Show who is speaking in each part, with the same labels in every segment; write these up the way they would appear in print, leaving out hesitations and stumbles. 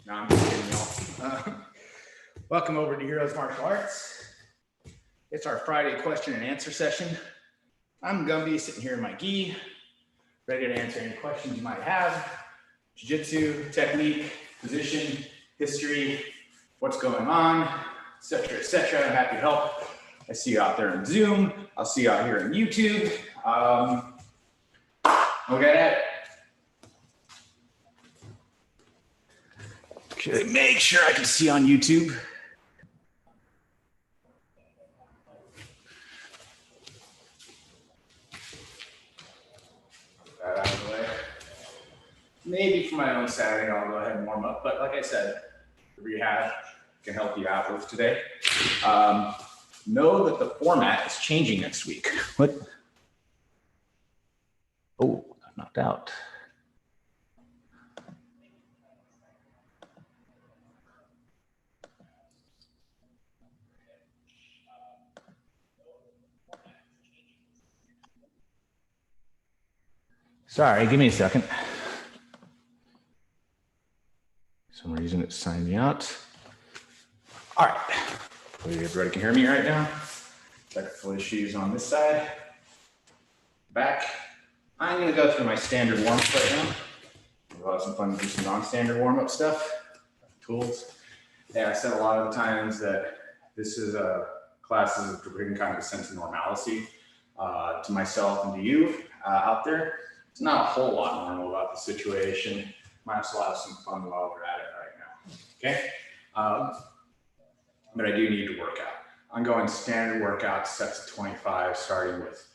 Speaker 1: No, I'm just kidding, y'all. Welcome over to Heroes Martial Arts. It's our Friday question and answer session. I'm Gumby, sitting here in my gi, ready to answer any questions you might have. Jiu-Jitsu, technique, position, history, what's going on, etc., etc. I'm happy to help. I see you out there on Zoom. I'll see you out here on YouTube. We'll get at it. Okay, make sure I can see on YouTube. Put that out of the way. Maybe for my own Saturday, I'll go ahead and warm up. But like I said, the rehab can help you out with today. Know that the format is changing next week. What? Oh, I got knocked out. Sorry, give me a second. For some reason it signed me out. All right, everybody can hear me right now. Technical issues on this side. Back. I'm gonna go through my standard warm-up right now. We'll have some fun to do some non-standard warm-up stuff. Tools. Yeah, I said a lot of the times that this is a class is to bring kind of a sense of normalcy to myself and to you out there. It's not a whole lot normal about the situation. Might as well have some fun while we're at it right now. Okay? But I do need to work out. I'm going standard workout sets of 25, starting with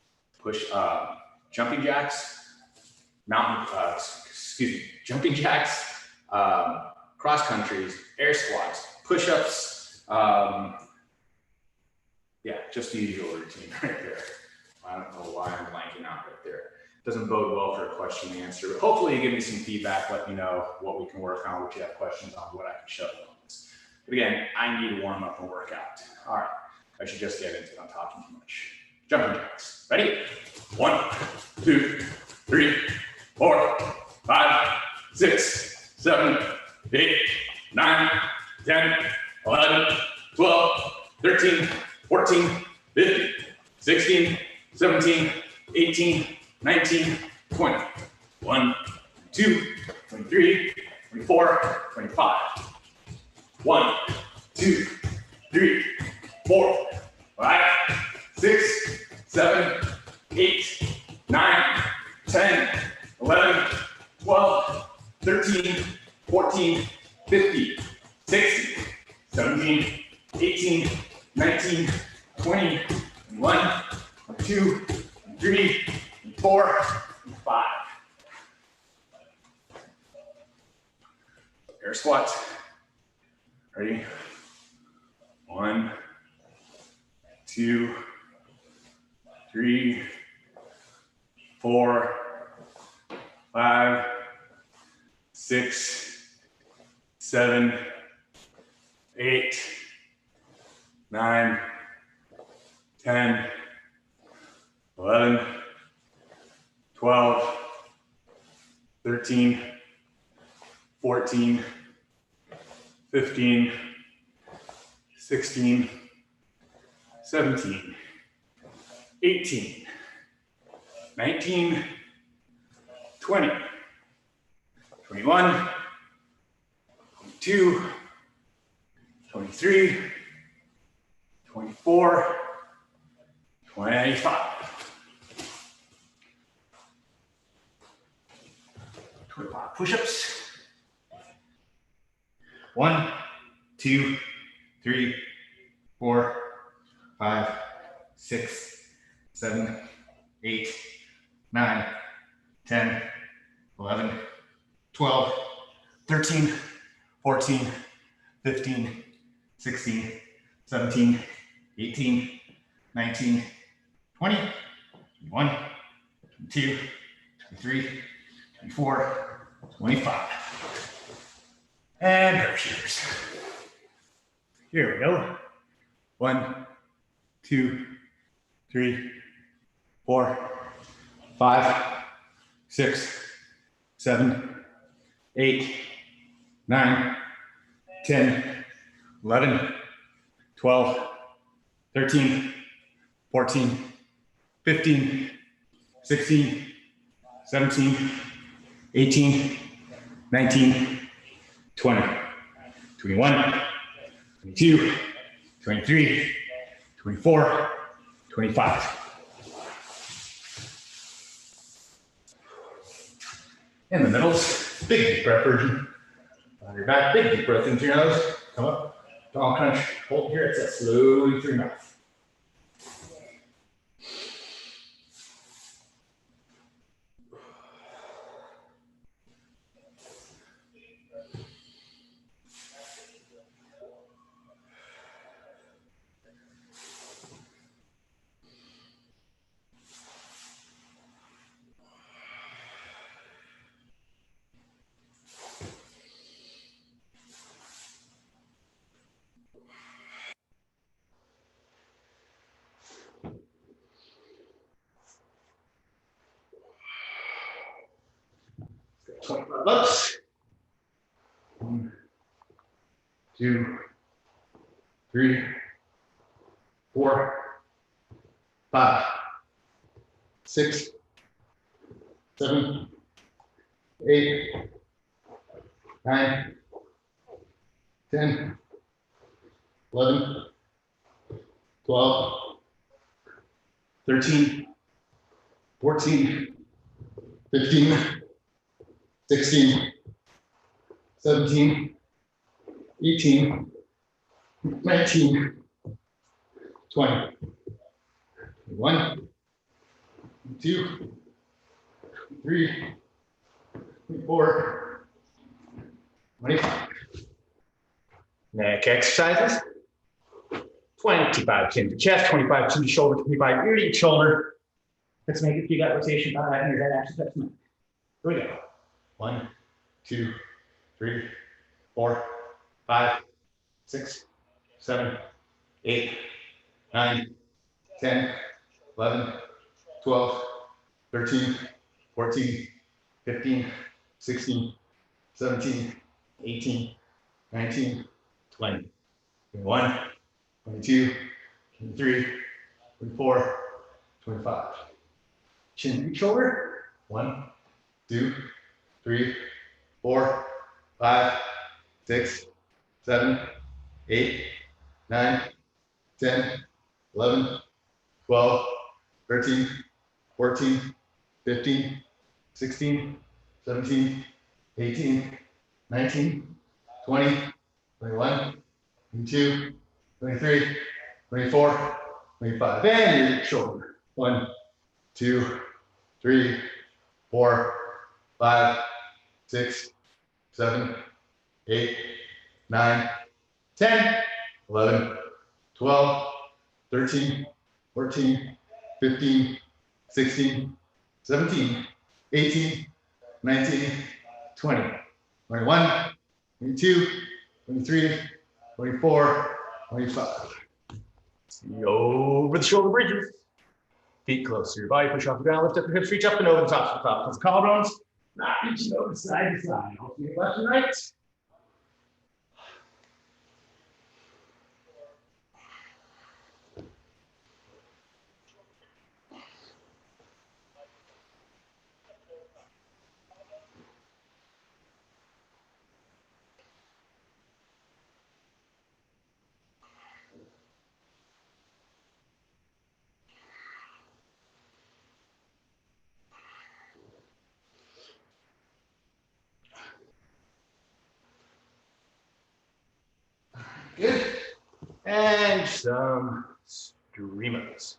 Speaker 1: jumping jacks, jumping jacks, cross countries, air squats, push-ups. Yeah, just the usual routine right there. I don't know why I'm blanking out right there. Doesn't bode well for a question and answer, but hopefully you give me some feedback, let me know what we can work on, what you have questions on, what I can show you on this. But again, I need to warm up and work out. All right, I should just get into it. I'm talking too much. Jumping jacks. Ready? 1, 2, 3, 4, 5, 6, 7, 8, 9, 10, 11, 12, 13, 14, 15, 16, 17, 18, 19, 20, 1, 2, 23, 24, 25. 1, 2, 3, 4, 5, 6, 7, 8, 9, 10, 11, 12, 13, 14, 15, 16, 17, 18, 19, 20, 1, 2, 3, 4, 5. Air squats. Ready? 1, 2, 3, 4, 5, 6, 7, 8, 9, 10, 11, 12, 13, 14, 15, 16, 17, 18, 19, 20, 21, 22, 23, 24, 25. 25 push-ups. 1, 2, 3, 4, 5, 6, 7, 8, 9, 10, 11, 12, 13, 14, 15, 16, 17, 18, 19, 20, 21, 22, 23, 24, 25. And parachuters. Here we go. 1, 2, 3, 4, 5, 6, 7, 8, 9, 10, 11, 12, 13, 14, 15, 16, 17, 18, 19, 20, 21, 22, 23, 24, 25. In the middles, big deep breath version. On your back, big deep breath into your nose. Come up, dog crunch, hold here, it's a slowly through your mouth. Ups. 1, 2, 3, 4, 5, 6, 7, 8, 9, 10, 11, 12, 13, 14, 15, 16, 17, 18, 19, 20, 21, 22, 23, 24, 25. Neck exercises. 25 chin to chest, 25 chin to shoulder, 25 ear to each shoulder. Let's make it if you got rotation behind your head, actually touch my. Here we go. 1, 2, 3, 4, 5, 6, 7, 8, 9, 10, 11, 12, 13, 14, 15, 16, 17, 18, 19, 20, 21, 22, 23, 24, 25. Chin to each shoulder. 1, 2, 3, 4, 5, 6, 7, 8, 9, 10, 11, 12, 13, 14, 15, 16, 17, 18, 19, 20, 21, 22, 23, 24, 25. And your shoulder. 1, 2, 3, 4, 5, 6, 7, 8, 9, 10, 11, 12, 13, 14, 15, 16, 17, 18, 19, 20, 21, 22, 23, 24, 25. See over the shoulder bridges. Feet close to your body, push off the ground, lift up your hips, reach up and over the tops of the top. Those collarbones, not reaching over side to side. Alternate left and right. Good. And some streamers.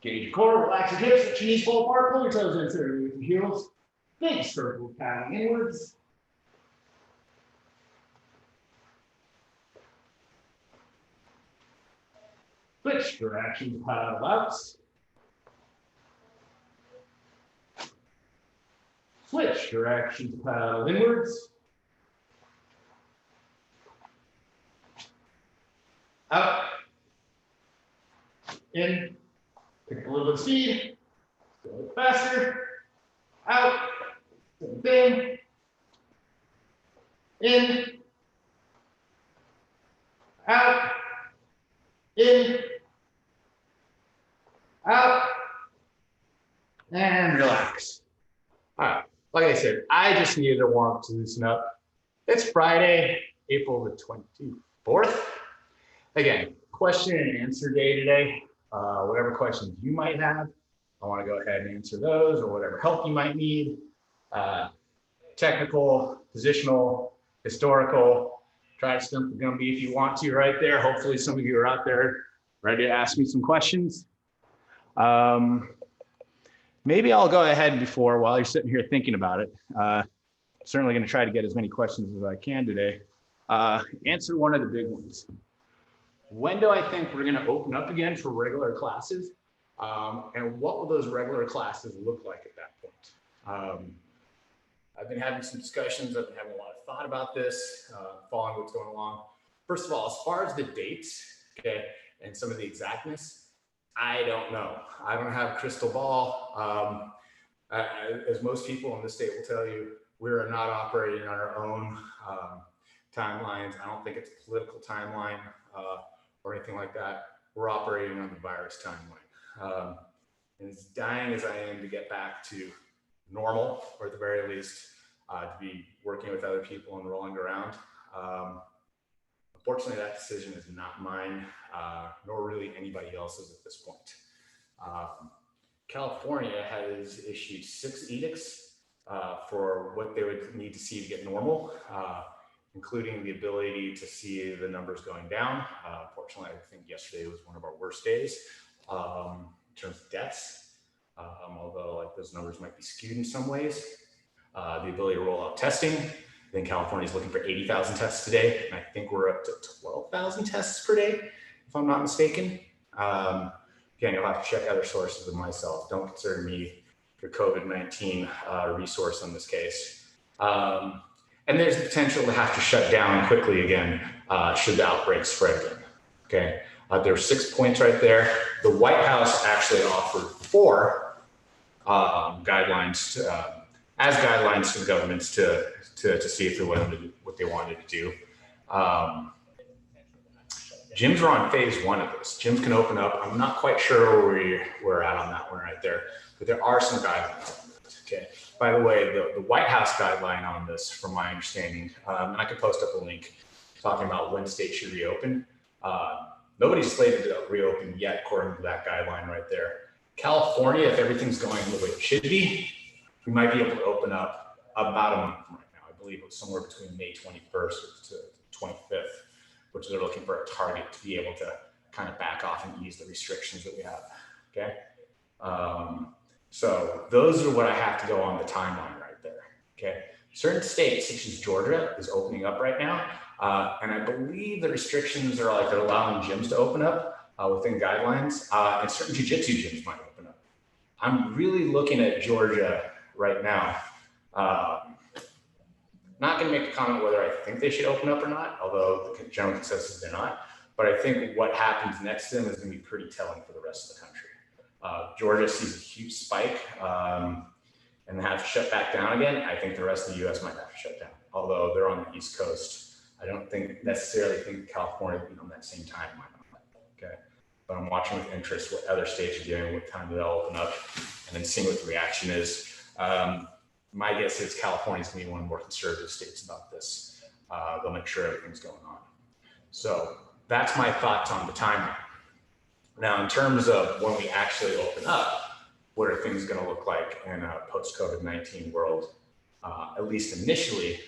Speaker 1: Gauge your core, relax your hips, let your knees fall apart, pull your toes in through with your heels. Big circle paddling inwards. Switch directions, paddle out. Switch directions, paddle inwards. Out. In. Pick a little bit of speed. Go a little faster. Out. Same thing. In. out, in, out, and relax. All right, like I said, I just needed a warm up to loosen up. It's Friday, April the 24th. Again, question and answer day today. Whatever questions you might have, I want to go ahead and answer those, or whatever help you might need. Technical, positional, historical. Try to stump the Gumby if you want to right there. Hopefully some of you are out there ready to ask me some questions. Maybe I'll go ahead before, while you're sitting here thinking about it, certainly going to try to get as many questions as I can today. Answer one of the big ones. When do I think we're going to open up again for regular classes? And what will those regular classes look like at that point? I've been having some discussions. I've been having a lot of thought about this, following what's going along. First of all, as far as the dates, okay, and some of the exactness, I don't know. I don't have a crystal ball. As most people in this state will tell you, we are not operating on our own timelines. I don't think it's a political timeline or anything like that. We're operating on the virus timeline. And as dying as I am to get back to normal, or at the very least, to be working with other people and rolling around. Unfortunately, that decision is not mine, nor really anybody else's at this point. California has issued 6 edicts for what they would need to see to get normal, including the ability to see the numbers going down. Fortunately, I think yesterday was one of our worst days in terms of deaths. Although like those numbers might be skewed in some ways. The ability to roll out testing. I think California is looking for 80,000 tests today, and I think we're up to 12,000 tests per day, if I'm not mistaken. Again, you'll have to check other sources than myself. Don't consider me your COVID-19 resource on this case. And there's the potential to have to shut down quickly again should the outbreak spread again. Okay, there are 6 points right there. The White House actually offered 4 guidelines as guidelines to the governments to see if they wanted to do what they wanted to do. Gyms are on phase 1 of this. Gyms can open up. I'm not quite sure where we're at on that one right there, but there are some guidelines on this. Okay. By the way, the White House guideline on this, from my understanding, and I can post up a link talking about when states should reopen. Nobody's slated to reopen yet, according to that guideline right there. California, if everything's going the way it should be, we might be able to open up about a month from right now. I believe it's somewhere between May 21st to 25th, which they're looking for a target to be able to kind of back off and ease the restrictions that we have, okay? So those are what I have to go on the timeline right there, okay? Certain states, such as Georgia, is opening up right now. And I believe the restrictions are like they're allowing gyms to open up within guidelines, and certain Jiu Jitsu gyms might open up. I'm really looking at Georgia right now. Not going to make a comment whether I think they should open up or not, although the general consensus is they're not. But I think what happens next to them is going to be pretty telling for the rest of the country. Georgia sees a huge spike and have to shut back down again. I think the rest of the U.S. might have to shut down, although they're on the East Coast. I don't necessarily think California will be on that same timeline. Okay, but I'm watching with interest what other states are doing, what time they'll open up, and then seeing what the reaction is. My guess is California is going to be one of the more conservative states about this. They'll make sure everything's going on. So that's my thoughts on the timeline. Now, in terms of when we actually open up, what are things going to look like in a post-COVID-19 world? At least initially,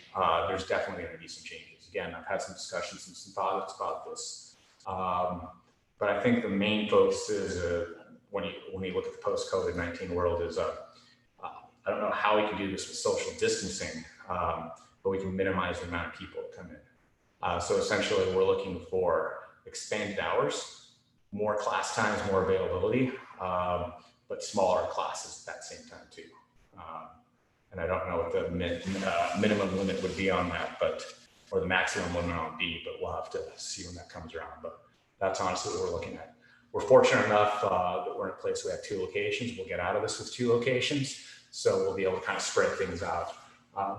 Speaker 1: there's definitely going to be some changes. Again, I've had some discussions and some thoughts about this. But I think the main focus is when you look at the post-COVID-19 world is, I don't know how we can do this with social distancing, but we can minimize the amount of people that come in. So essentially, we're looking for expanded hours, more class times, more availability, but smaller classes at that same time too. And I don't know what the minimum limit would be on that, or the maximum limit on B, but we'll have to see when that comes around. But that's honestly what we're looking at. We're fortunate enough that we're in a place where we have 2 locations. We'll get out of this with 2 locations. So we'll be able to kind of spread things out.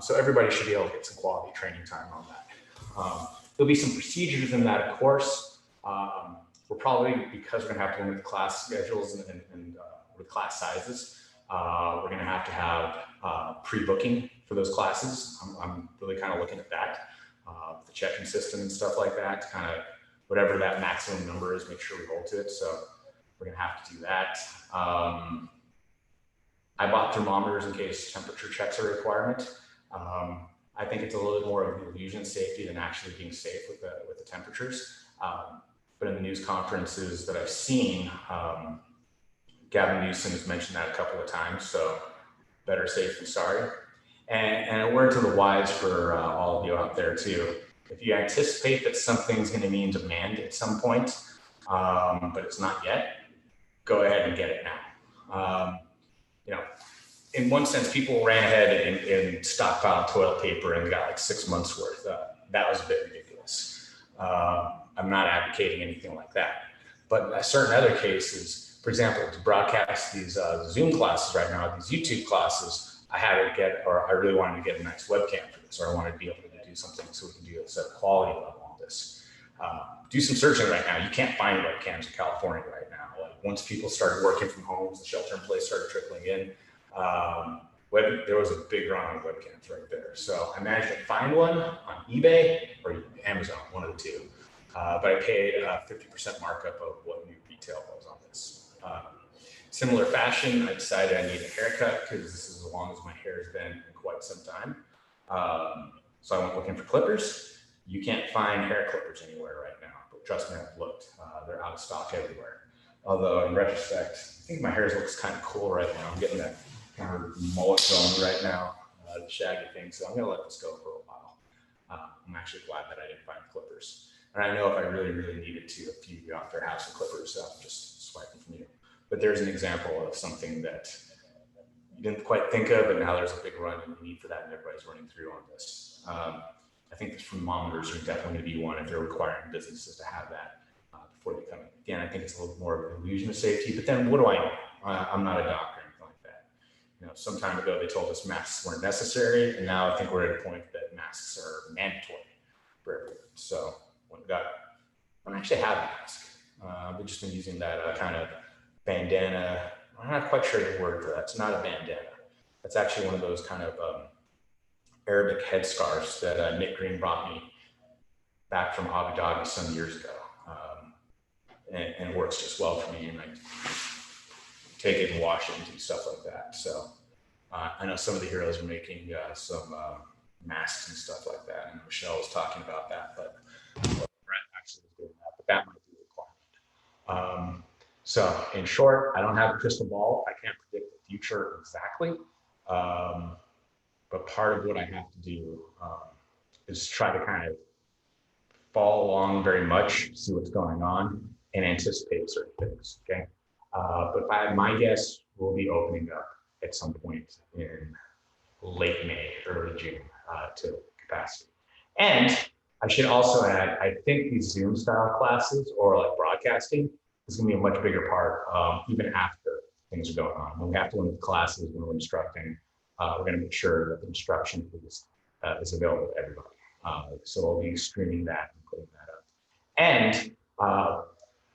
Speaker 1: So everybody should be able to get some quality training time on that. There'll be some procedures in that, of course. We're probably, because we're gonna have to limit the class schedules and with class sizes, we're gonna have to have pre-booking for those classes. I'm really kind of looking at that, the check-in system and stuff like that, kind of whatever that maximum number is, make sure we hold to it. So we're gonna have to do that. I bought thermometers in case temperature checks are a requirement. I think it's a little bit more of an illusion of safety than actually being safe with the temperatures. But in the news conferences that I've seen, Gavin Newsom has mentioned that a couple of times. So better safe than sorry. And a word to the wise for all of you out there too. If you anticipate that something's going to be in demand at some point, but it's not yet, go ahead and get it now. You know, in one sense, people ran ahead and stockpiled toilet paper and got like 6 months worth. That was a bit ridiculous. I'm not advocating anything like that. But in certain other cases, for example, to broadcast these Zoom classes right now, these YouTube classes, I really wanted to get a nice webcam for this, or I wanted to be able to do something so we can do a set of quality level on this. Do some searching right now. You can't find webcams in California right now. Like once people started working from home, the shelter in place started trickling in. There was a big run on webcams right there. So I managed to find one on eBay or Amazon, one of the two. But I paid 50% markup of what new retail was on this. Similar fashion, I decided I need a haircut because this is as long as my hair has been in quite some time. So I went looking for clippers. You can't find hair clippers anywhere right now, but trust me, I've looked. They're out of stock everywhere. Although in retrospect, I think my hair looks kind of cool right now. I'm getting that kind of mullet going right now, the shaggy thing. So I'm gonna let this go for a while. I'm actually glad that I didn't find clippers. And I know if I really, really needed to, if you out there have some clippers, just swiping from you. But there's an example of something that you didn't quite think of, and now there's a big run and need for that, and everybody's running through on this. I think the thermometers are definitely going to be one if they're requiring businesses to have that before they come in. Again, I think it's a little more of an illusion of safety, but then what do I know? I'm not a doctor or anything like that. You know, some time ago they told us masks weren't necessary, and now I think we're at a point that masks are mandatory for everyone. So I don't actually have a mask. I've just been using that kind of bandana. I'm not quite sure the word for that. It's not a bandana. It's actually one of those kind of Arabic headscarves that Nick Green brought me back from Abu Dhabi some years ago. And it works just well for me. And I take it and wash it and do stuff like that. So I know some of the heroes are making some masks and stuff like that. And Michelle was talking about that, but Brent actually was doing that, but that might be a requirement. So in short, I don't have a crystal ball. I can't predict the future exactly. But part of what I have to do is try to kind of follow along very much, see what's going on, and anticipate certain things, okay? But if I had my guess, we'll be opening up at some point in late May, early June to capacity. And I should also add, I think these Zoom style classes or like broadcasting is gonna be a much bigger part even after things are going on. When we have to limit the classes, when we're instructing, we're gonna make sure that the instruction is available to everybody. So we'll be streaming that and putting that up. And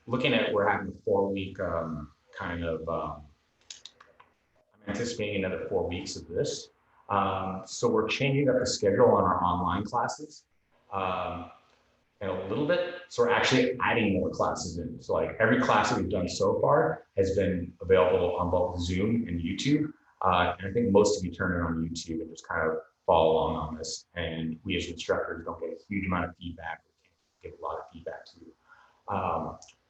Speaker 1: looking at, we're having a 4-week kind of, I'm anticipating another 4 weeks of this. So we're changing up the schedule on our online classes in a little bit. So we're actually adding more classes in. So like every class that we've done so far has been available on both Zoom and YouTube. And I think most of you turn it on YouTube and just kind of follow along on this. And we as instructors don't get a huge amount of feedback. We can't get a lot of feedback to you.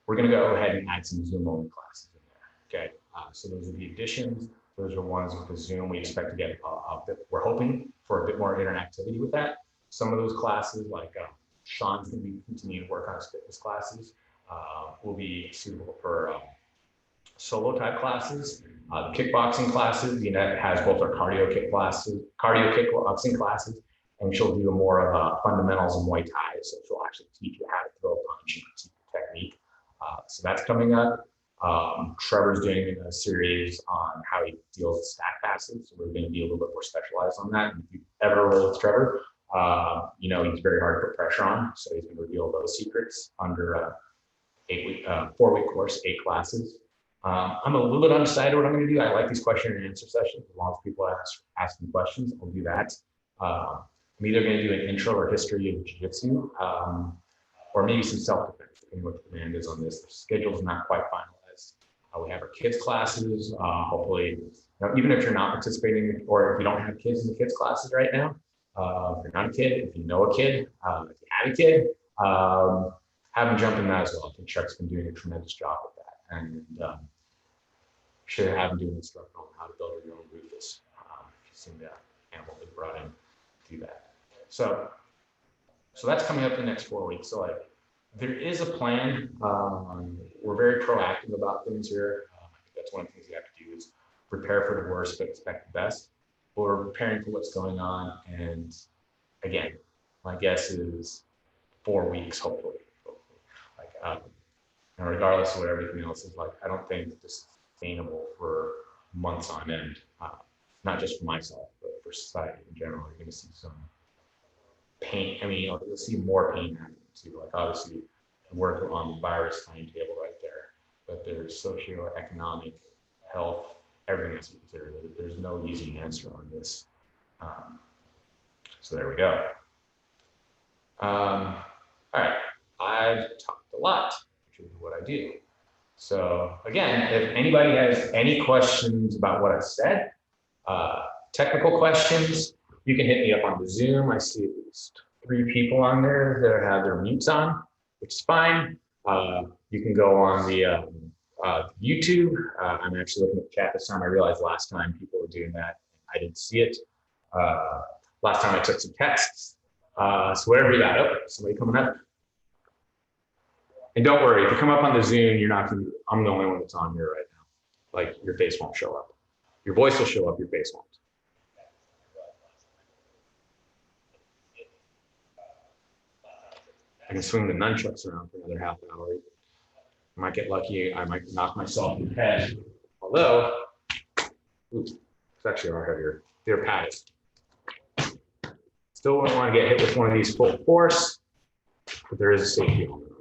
Speaker 1: We're gonna go ahead and add some Zoom only classes in there, okay? So those are the additions. Those are ones with the Zoom. We expect to get a bit, we're hoping for a bit more interactivity with that. Some of those classes, like Sean's gonna be continuing to work on his fitness classes, will be suitable for solo type classes. The kickboxing classes, Yvette has both our cardio kickboxing classes, and she'll do more of fundamentals in Muay Thai. So she'll actually teach you how to throw a punch and teach the technique. So that's coming up. Trevor's doing a series on how he deals with stack passes. So we're going to be a little bit more specialized on that. And if you ever roll with Trevor, You know, he's very hard to put pressure on, so he's going to reveal those secrets under a 4-week course, 8 classes. I'm a little bit undecided what I'm going to do. I like these question and answer sessions. As long as people ask me questions, I'll do that. I'm either going to do an intro or history of jiu-jitsu, or maybe some self-defense, depending what the demand is on this. The schedule's not quite finalized. We have our kids classes. Hopefully, you know, even if you're not participating or if you don't have kids in the kids classes right now, if you're not a kid, if you know a kid, if you have a kid, have them jump in that as well. I think Chuck's been doing a tremendous job with that. And should have him do an instructor on how to build your own Rufus. You seem to have what we brought in to do that. So that's coming up in the next 4 weeks. So like, there is a plan. We're very proactive about things here. I think that's one of the things you have to do is prepare for the worst, but expect the best. We're preparing for what's going on. And again, my guess is 4 weeks, hopefully. Like, and regardless of what everything else is like, I don't think this is sustainable for months on end. Not just for myself, but for society in general. You're going to see some pain. I mean, you'll see more pain happening too. Like obviously, work on the virus timetable right there, but there's socioeconomic, health, everything that's considered. There's no easy answer on this. So there we go. All right, I've talked a lot, which is what I do. So again, if anybody has any questions about what I said, technical questions, you can hit me up on the Zoom. I see at least 3 people on there that have their mutes on, which is fine. You can go on the YouTube. I'm actually looking at the chat this time. I realized last time people were doing that. I didn't see it. Last time I took some texts. So whatever you got. Oh, somebody coming up. And don't worry, if you come up on the Zoom, you're not gonna, I'm the only one that's on here right now. Like your face won't show up. Your voice will show up, your face won't. I can swing the nunchucks around for another half an hour. I might get lucky, I might knock myself in the head. Although, oops, it's actually a lot heavier. They're padded. Still wouldn't want to get hit with one of these full force, but there is a safety element.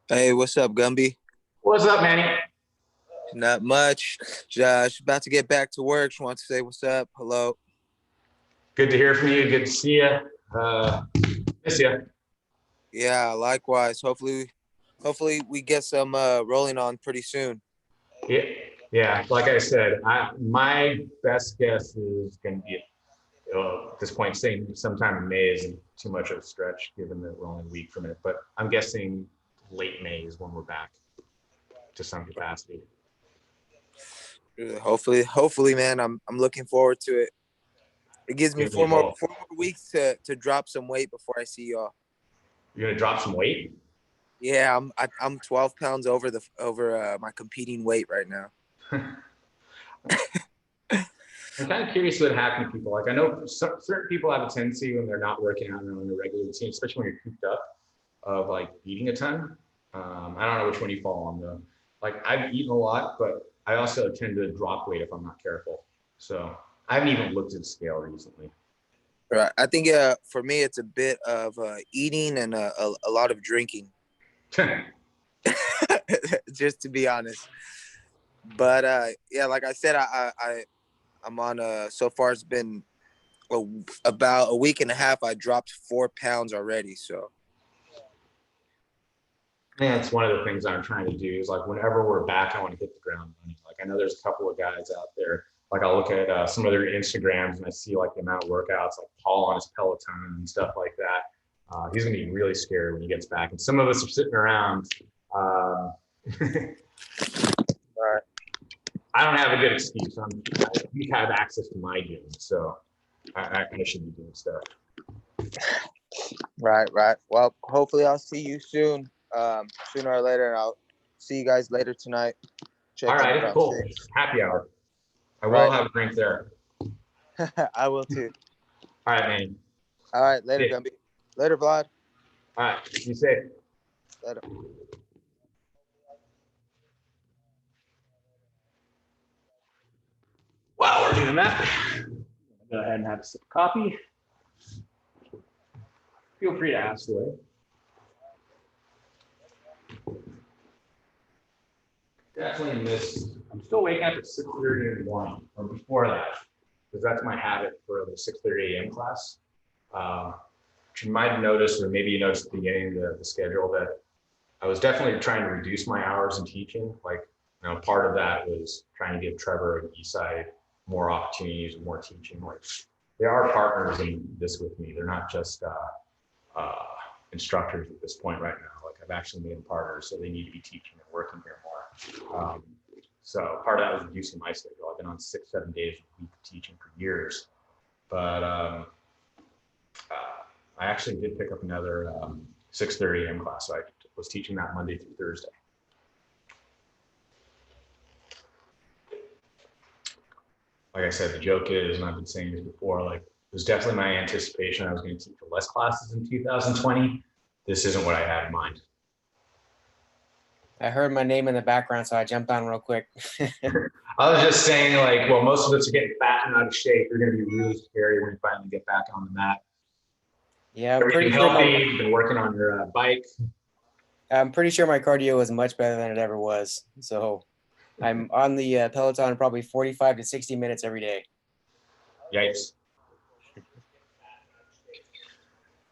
Speaker 2: Hey, what's up, Gumby?
Speaker 1: What's up, Manny?
Speaker 2: Not much. Just about to get back to work. Just want to say what's up. Hello.
Speaker 1: Good to hear from you. Good to see you. Miss you.
Speaker 2: Yeah, likewise. Hopefully we get some rolling on pretty soon.
Speaker 1: Yeah. Like I said, my best guess is going to be at this point, saying sometime in May isn't too much of a stretch, given that we're only a week from it. But I'm guessing late May is when we're back to some capacity.
Speaker 2: Hopefully, man. I'm looking forward to it. It gives me 4 more weeks to drop some weight before I see y'all.
Speaker 1: You're gonna drop some weight?
Speaker 2: Yeah, I'm 12 pounds over my competing weight right now.
Speaker 1: I'm kind of curious what happened to people. Like I know certain people have a tendency when they're not working out on a regular routine, especially when you're cooped up, of like eating a ton. I don't know which one you fall on though. Like I've eaten a lot, but I also tend to drop weight if I'm not careful. So I haven't even looked at the scale recently.
Speaker 2: Right. I think for me it's a bit of eating and a lot of drinking. Just to be honest. But yeah, like I said, I'm on so far it's been about a week and a half. I dropped 4 pounds already. So
Speaker 1: yeah, it's one of the things I'm trying to do is like whenever we're back, I want to hit the ground running. Like I know there's a couple of guys out there. Like I'll look at some of their Instagrams and I see like the amount of workouts, like Paul on his Peloton and stuff like that. He's gonna be really scared when he gets back. And some of us are sitting around. I don't have a good excuse. We have access to my gym, so I should be doing stuff.
Speaker 2: Right. Well, hopefully I'll see you soon. Sooner or later, and I'll see you guys later tonight.
Speaker 1: All right, cool. Happy hour. I will have a drink there.
Speaker 2: I will too.
Speaker 1: All right, man.
Speaker 2: All right, later, Gumby. Later, Vlad.
Speaker 1: All right, be safe.
Speaker 2: Later.
Speaker 1: Wow, we're doing doing that, go ahead and have a sip of coffee. Feel free to ask away. Definitely missed. I'm still waking up at 6:30 in the morning, or before that, because that's my habit for the 6:30 a.m. class. You might have noticed, or maybe you noticed at the beginning of the schedule, that I was definitely trying to reduce my hours in teaching. Like, part of that was trying to give Trevor and Eastside more opportunities, more teaching. Like, they are partners in this with me. They're not just instructors at this point right now. Like, I've actually made them partners, so they need to be teaching and working here more. So part of that was reducing my schedule. I've been on 6-7 days a week teaching for years, but I actually did pick up another 6:30 a.m. class. So I was teaching that Monday through Thursday. Like I said, the joke is, and I've been saying this before, like, it was definitely my anticipation I was going to teach less classes in 2020. This isn't what I had in mind.
Speaker 3: I heard my name in the background, so I jumped on real quick.
Speaker 1: I was just saying, like, well, most of us are getting fat and out of shape. You're going to be really scary when you finally get back on the mat.
Speaker 3: Yeah,
Speaker 1: I'm pretty healthy. You've been working on your bike.
Speaker 3: I'm pretty sure my cardio is much better than it ever was. So I'm on the Peloton probably 45 to 60 minutes every day.
Speaker 1: Yikes.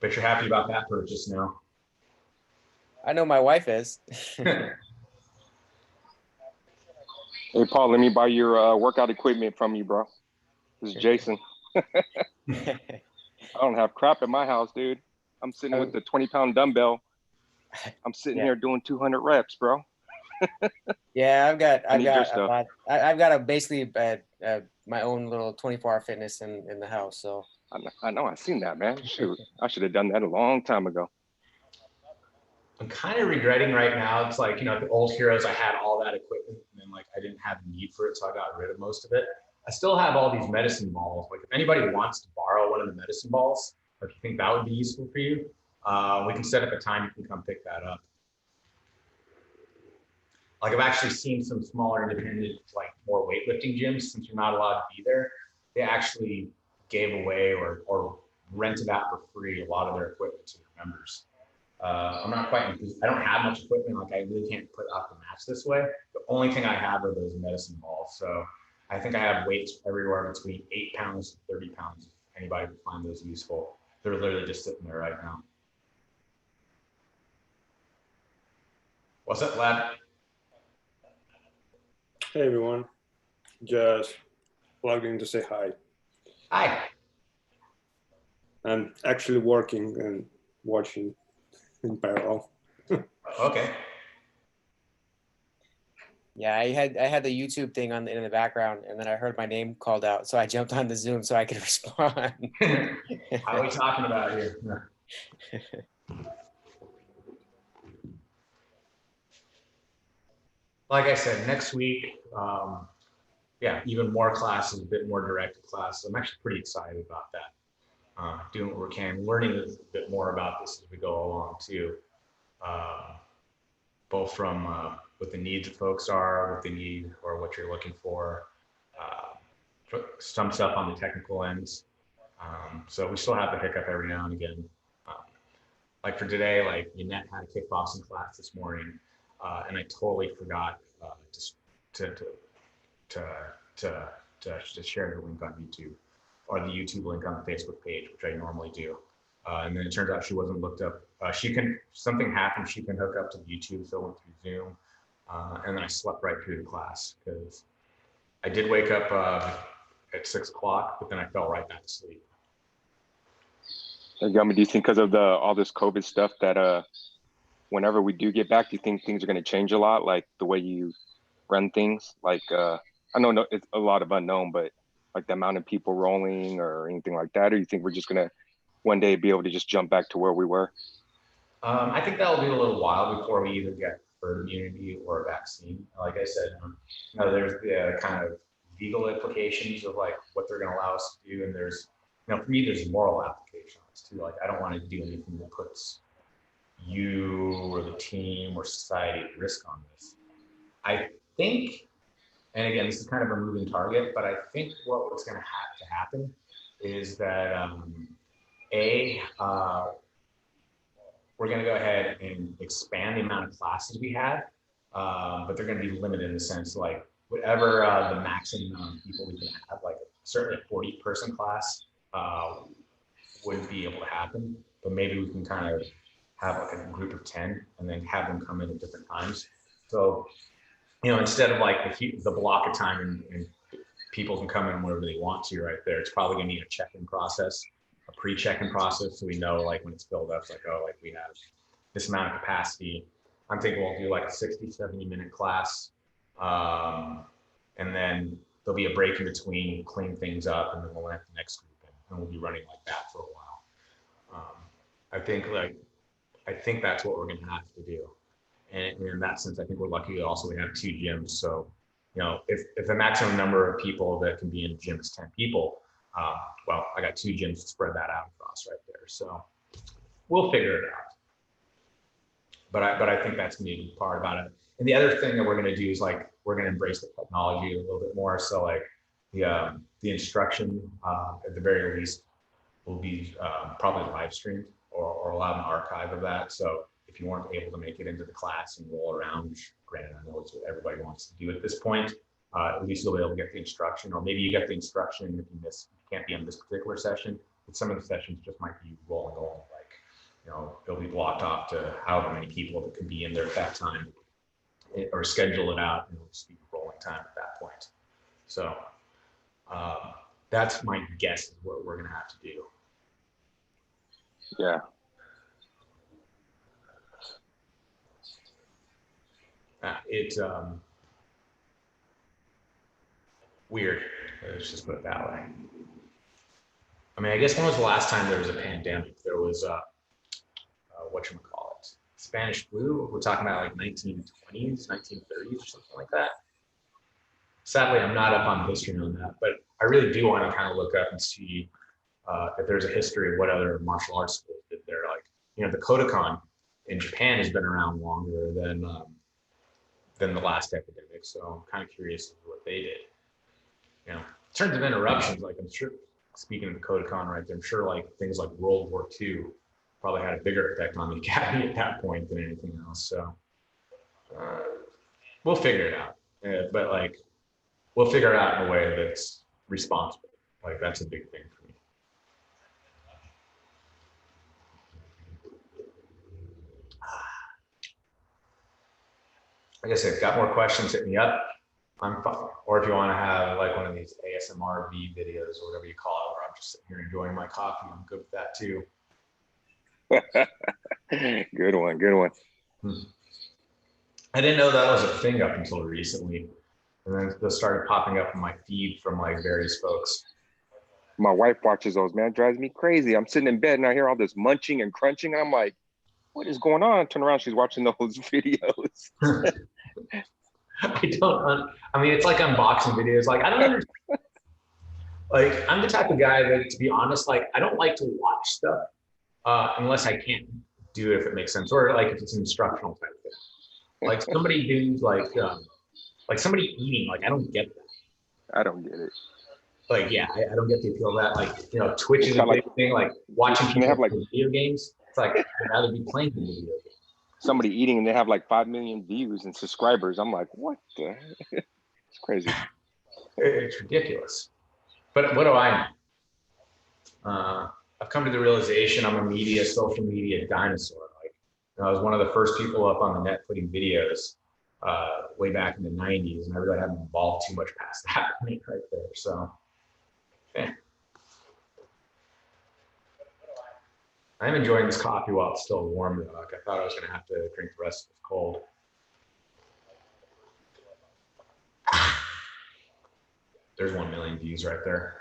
Speaker 1: Bet you're happy about that purchase now.
Speaker 3: I know my wife is.
Speaker 4: Hey, Paul, let me buy your workout equipment from you, bro. This is Jason. I don't have crap at my house, dude. I'm sitting with the 20-pound dumbbell. I'm sitting here doing 200 reps, bro.
Speaker 3: Yeah, I've got basically my own little 24-hour fitness in the house. So
Speaker 4: I know, I've seen that, man. Shoot, I should have done that a long time ago.
Speaker 1: I'm kind of regretting right now. It's like, the old heroes, I had all that equipment and then, like, I didn't have the need for it, so I got rid of most of it. I still have all these medicine balls. Like, if anybody wants to borrow one of the medicine balls, or if you think that would be useful for you, we can set up a time you can come pick that up. Like, I've actually seen some smaller independent, like, more weightlifting gyms, since you're not allowed to be there, they actually gave away or rented out for free a lot of their equipment to their members. I'm not quite, I don't have much equipment. Like, I really can't put up the mats this way. The only thing I have are those medicine balls. So I think I have weights everywhere between 8 pounds to 30 pounds. If anybody would find those useful. They're literally just sitting there right now. What's up, lad?
Speaker 5: Hey everyone, just logged in to say hi.
Speaker 1: Hi.
Speaker 5: I'm actually working and watching in parallel.
Speaker 1: Okay.
Speaker 3: yeah, I had the YouTube thing on in the background, and then I heard my name called out, so I jumped on the Zoom so I could respond.
Speaker 1: How are we talking about here? Like I said, next week, even more classes, a bit more directed classes. I'm actually pretty excited about that. Doing what we can, learning a bit more about this as we go along too. Both from what the needs of folks are, what they need, or what you're looking for. Some stuff on the technical ends. So we still have to pick up every now and again. Like for today, like Yannette had a kickboxing class this morning, and I totally forgot to share the link on YouTube, or the YouTube link on the Facebook page, which I normally do. And then it turns out she wasn't looked up. Something happened, she can hook up to YouTube, so I went through Zoom. And then I slept right through the class because I did wake up at 6 o'clock, but then I fell right back to sleep.
Speaker 4: Hey, Gumby, do you think because of all this COVID stuff that whenever we do get back, do you think things are going to change a lot, like the way you run things? Like, I know it's a lot of unknown, but like the amount of people rolling or anything like that, or you think we're just going to one day be able to just jump back to where we were?
Speaker 1: I think that'll be a little while before we either get herd immunity or a vaccine. Like I said, there's the kind of legal implications of like what they're going to allow us to do, and there's, for me, there's moral applications too. Like, I don't want to do anything that puts you or the team or society at risk on this. I think and again, this is kind of a moving target, but I think what's going to have to happen is that we're going to go ahead and expand the amount of classes we have, but they're going to be limited in the sense like whatever the maximum amount of people we can have, like certainly a 40-person class wouldn't be able to happen, but maybe we can kind of have like a group of 10 and then have them come in at different times. So, instead of like the block of time and people can come in whenever they want to right there, it's probably gonna need a check-in process, a pre-check-in process. So we know like when it's filled up, it's like, oh, like we have this amount of capacity. I'm thinking we'll do like a 60, 70-minute class. And then there'll be a break in between, clean things up, and then we'll have the next group in, and we'll be running like that for a while. I think that's what we're gonna have to do. And in that sense, I think we're lucky also we have 2 gyms. So, if the maximum number of people that can be in a gym is 10 people, well, I got 2 gyms to spread that out across right there. So we'll figure it out. But I think that's gonna be part about it. And the other thing that we're gonna do is like, we're gonna embrace the technology a little bit more. So like the instruction at the very least will be probably live streamed or allow an archive of that. So if you weren't able to make it into the class and roll around, which granted, I know it's what everybody wants to do at this point, at least you'll be able to get the instruction, or maybe you get the instruction if you can't be on this particular session, but some of the sessions just might be rolling on, like, it'll be blocked off to however many people that could be in there at that time, or schedule it out and it'll just be rolling time at that point. So that's my guess is what we're gonna have to do.
Speaker 4: Yeah.
Speaker 1: It's weird. Let's just put it that way. I mean, I guess when was the last time there was a pandemic? There was whatchamacallit, Spanish flu. We're talking about like 1920s, 1930s or something like that. Sadly, I'm not up on history on that, but I really do want to kind of look up and see if there's a history of what other martial arts schools did there. Like, the Kodokan in Japan has been around longer than the last epidemic. So I'm kind of curious as to what they did. In terms of interruptions, like I'm sure, speaking of the Kodokan right there, I'm sure like things like World War II probably had a bigger effect on the academy at that point than anything else. So we'll figure it out. But like, we'll figure it out in a way that's responsible. Like that's a big thing for me. Like I said, got more questions, hit me up. I'm fine. Or if you want to have like one of these ASMR videos or whatever you call it, where I'm just sitting here enjoying my coffee, I'm good with that too.
Speaker 4: Good one, good one.
Speaker 1: I didn't know that was a thing up until recently. And then those started popping up in my feed from like various folks.
Speaker 4: My wife watches those, man. It drives me crazy. I'm sitting in bed and I hear all this munching and crunching. And I'm like, what is going on? I turn around, she's watching those videos.
Speaker 1: I mean, it's like unboxing videos. Like, I don't understand. Like, I'm the type of guy that, to be honest, like, I don't like to watch stuff unless I can't do it if it makes sense, or like if it's an instructional type thing. Like somebody who's like somebody eating, like I don't get that.
Speaker 4: I don't get it.
Speaker 1: Like, yeah, I don't get the appeal of that. Like, Twitch is a big thing. Like watching people
Speaker 4: have like
Speaker 1: play video games. It's like I'd rather be playing the video game.
Speaker 4: Somebody eating and they have like 5 million views and subscribers. I'm like, what the? It's crazy.
Speaker 1: It's ridiculous. But what do I know? I've come to the realization I'm a social media dinosaur. Like, I was one of the first people up on the net putting videos way back in the 90s, and I really haven't evolved too much past that point right there. So, yeah. I'm enjoying this coffee while it's still warm, though. Like, I thought I was going to have to drink the rest of it cold. There's 1 million views right there.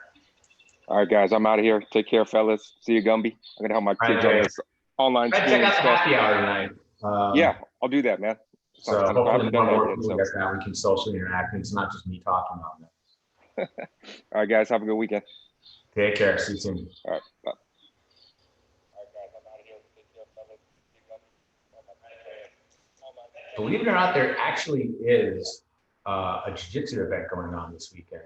Speaker 4: All right, guys, I'm out of here. Take care, fellas. See you, Gumby. I'm gonna help my kids on this online school.
Speaker 1: Check out the happy hour tonight.
Speaker 4: Yeah, I'll do that, man.
Speaker 1: So hopefully more people get that. We can socially interact, and it's not just me talking about it.
Speaker 4: All right, guys, have a good weekend.
Speaker 1: Take care. See you soon.
Speaker 4: All right, bye.
Speaker 1: Believe it or not, there actually is a jiu-jitsu event going on this weekend,